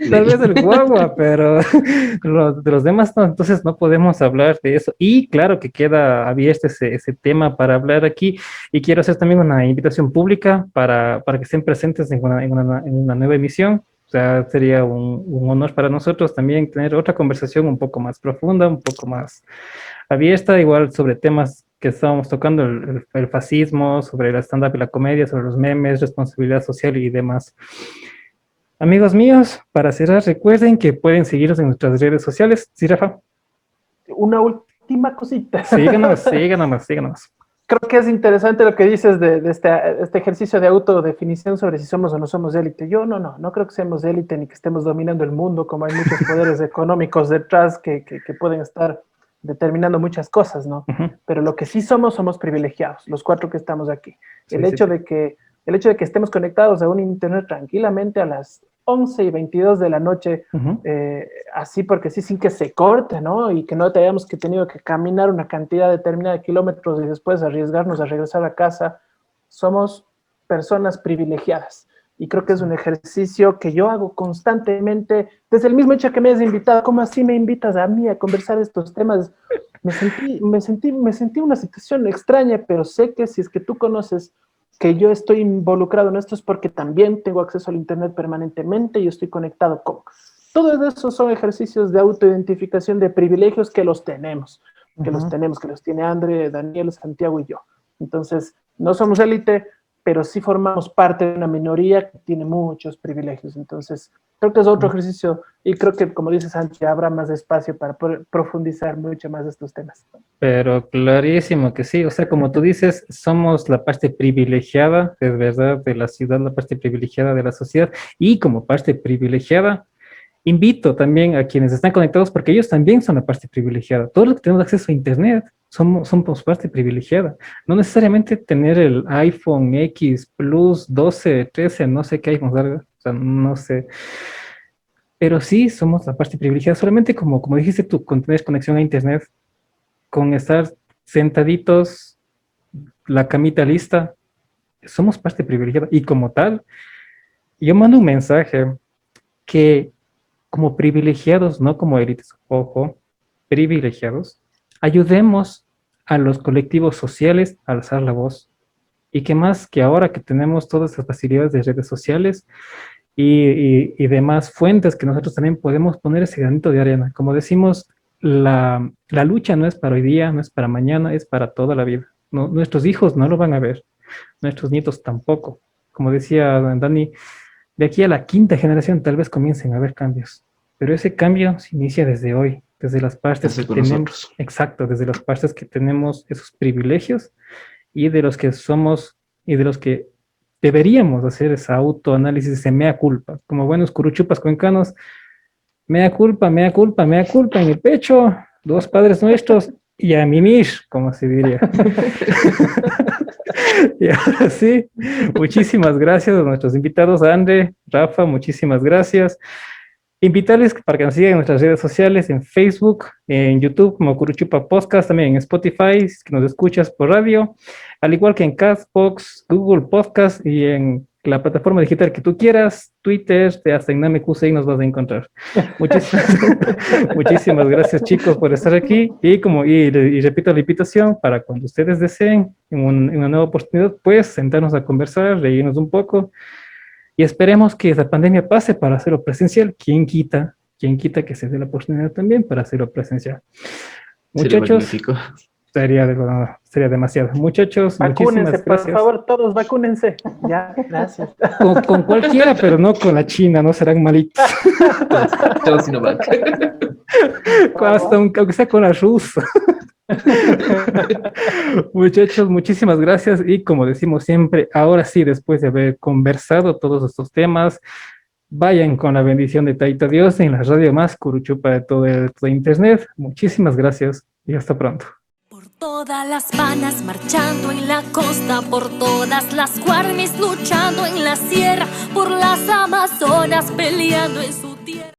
Tal vez el guagua, pero de los demás no, entonces no podemos hablar de eso. Y claro que queda abierto ese tema para hablar aquí. Y quiero hacer también una invitación pública para que estén presentes en una nueva emisión. O sea, sería un honor para nosotros también tener otra conversación un poco más profunda, un poco más abierta, igual sobre temas que estábamos tocando, el fascismo, sobre el stand-up y la comedia, sobre los memes, responsabilidad social y demás. Amigos míos, para cerrar, recuerden que pueden seguirnos en nuestras redes sociales. ¿Sí, Rafa? Una última cosita. Síganos. Creo que es interesante lo que dices de este ejercicio de autodefinición sobre si somos o no somos élite. Yo no creo que seamos élite ni que estemos dominando el mundo, como hay muchos poderes económicos detrás que pueden estar determinando muchas cosas, ¿no? Uh-huh. Pero lo que sí somos somos privilegiados, los cuatro que estamos aquí. Sí, el hecho de que estemos conectados a un internet tranquilamente a las 11:22 de la noche, uh-huh, así porque sí, sin que se corte, ¿no? Y que no hayamos tenido que caminar una cantidad determinada de kilómetros y después arriesgarnos a regresar a casa, somos personas privilegiadas. Y creo que es un ejercicio que yo hago constantemente, desde el mismo hecho que me has invitado. ¿Cómo así me invitas a mí a conversar estos temas? Me sentí una situación extraña, pero sé que si es que tú conoces que yo estoy involucrado en esto es porque también tengo acceso al internet permanentemente y estoy conectado con... Todos esos son ejercicios de autoidentificación de privilegios que los tenemos, que los tiene André, Daniel, Santiago y yo. Entonces, no somos élite, pero sí formamos parte de una minoría que tiene muchos privilegios. Entonces, creo que es otro ejercicio y creo que, como dice Santi, habrá más espacio para poder profundizar mucho más estos temas. Pero clarísimo que sí, o sea, como tú dices, somos la parte privilegiada, es verdad, de la ciudad, la parte privilegiada de la sociedad, y como parte privilegiada, invito también a quienes están conectados, porque ellos también son la parte privilegiada. Todos los que tenemos acceso a Internet somos parte privilegiada. No necesariamente tener el iPhone X Plus 12, 13, no sé qué iPhone salga, o sea, no sé. Pero sí somos la parte privilegiada, solamente como dijiste tú, con tener conexión a Internet, con estar sentaditos, la camita lista, somos parte privilegiada. Y como tal, yo mando un mensaje que como privilegiados, no como élites, ojo, privilegiados, ayudemos a los colectivos sociales a alzar la voz. Y que más que ahora que tenemos todas esas facilidades de redes sociales y demás fuentes que nosotros también podemos poner ese granito de arena. Como decimos, la lucha no es para hoy día, no es para mañana, es para toda la vida. No, nuestros hijos no lo van a ver, nuestros nietos tampoco. Como decía Dani, de aquí a la quinta generación tal vez comiencen a haber cambios, pero ese cambio se inicia desde hoy, desde las partes que tenemos, exacto, desde las partes que tenemos esos privilegios y de los que somos y de los que deberíamos hacer ese autoanálisis, ese mea culpa, como buenos curuchupas cuencanos, mea culpa en el pecho, dos padres nuestros y a mimir, como se diría. Y ahora sí, muchísimas gracias a nuestros invitados, a André, Rafa, muchísimas gracias. Invitarles para que nos sigan en nuestras redes sociales, en Facebook, en YouTube como Curuchupa Podcast, también en Spotify, si nos escuchas por radio, al igual que en Castbox, Google Podcast y en la plataforma digital que tú quieras, Twitter, hasta en Namekusei nos vas a encontrar. Muchísimas gracias, chicos, por estar aquí y repito la invitación para cuando ustedes deseen en una nueva oportunidad, pues sentarnos a conversar, reírnos un poco y esperemos que la pandemia pase para hacerlo presencial. ¿Quién quita que se dé la oportunidad también para hacerlo presencial? Sería Muchachos, magnífico. sería demasiado. Muchachos, Vacúnense, muchísimas por gracias. favor, todos vacúnense. Ya, gracias. Con cualquiera, pero no con la China, no serán malitos. Chao, Sinovac. Aunque sea con la rusa. Muchachos, muchísimas gracias y como decimos siempre, ahora sí, después de haber conversado todos estos temas, vayan con la bendición de Taita Dios en la radio más curuchupa de todo internet. Muchísimas gracias y hasta pronto. Por todas las panas marchando en la costa, por todas las guarmis luchando en la sierra, por las amazonas peleando en su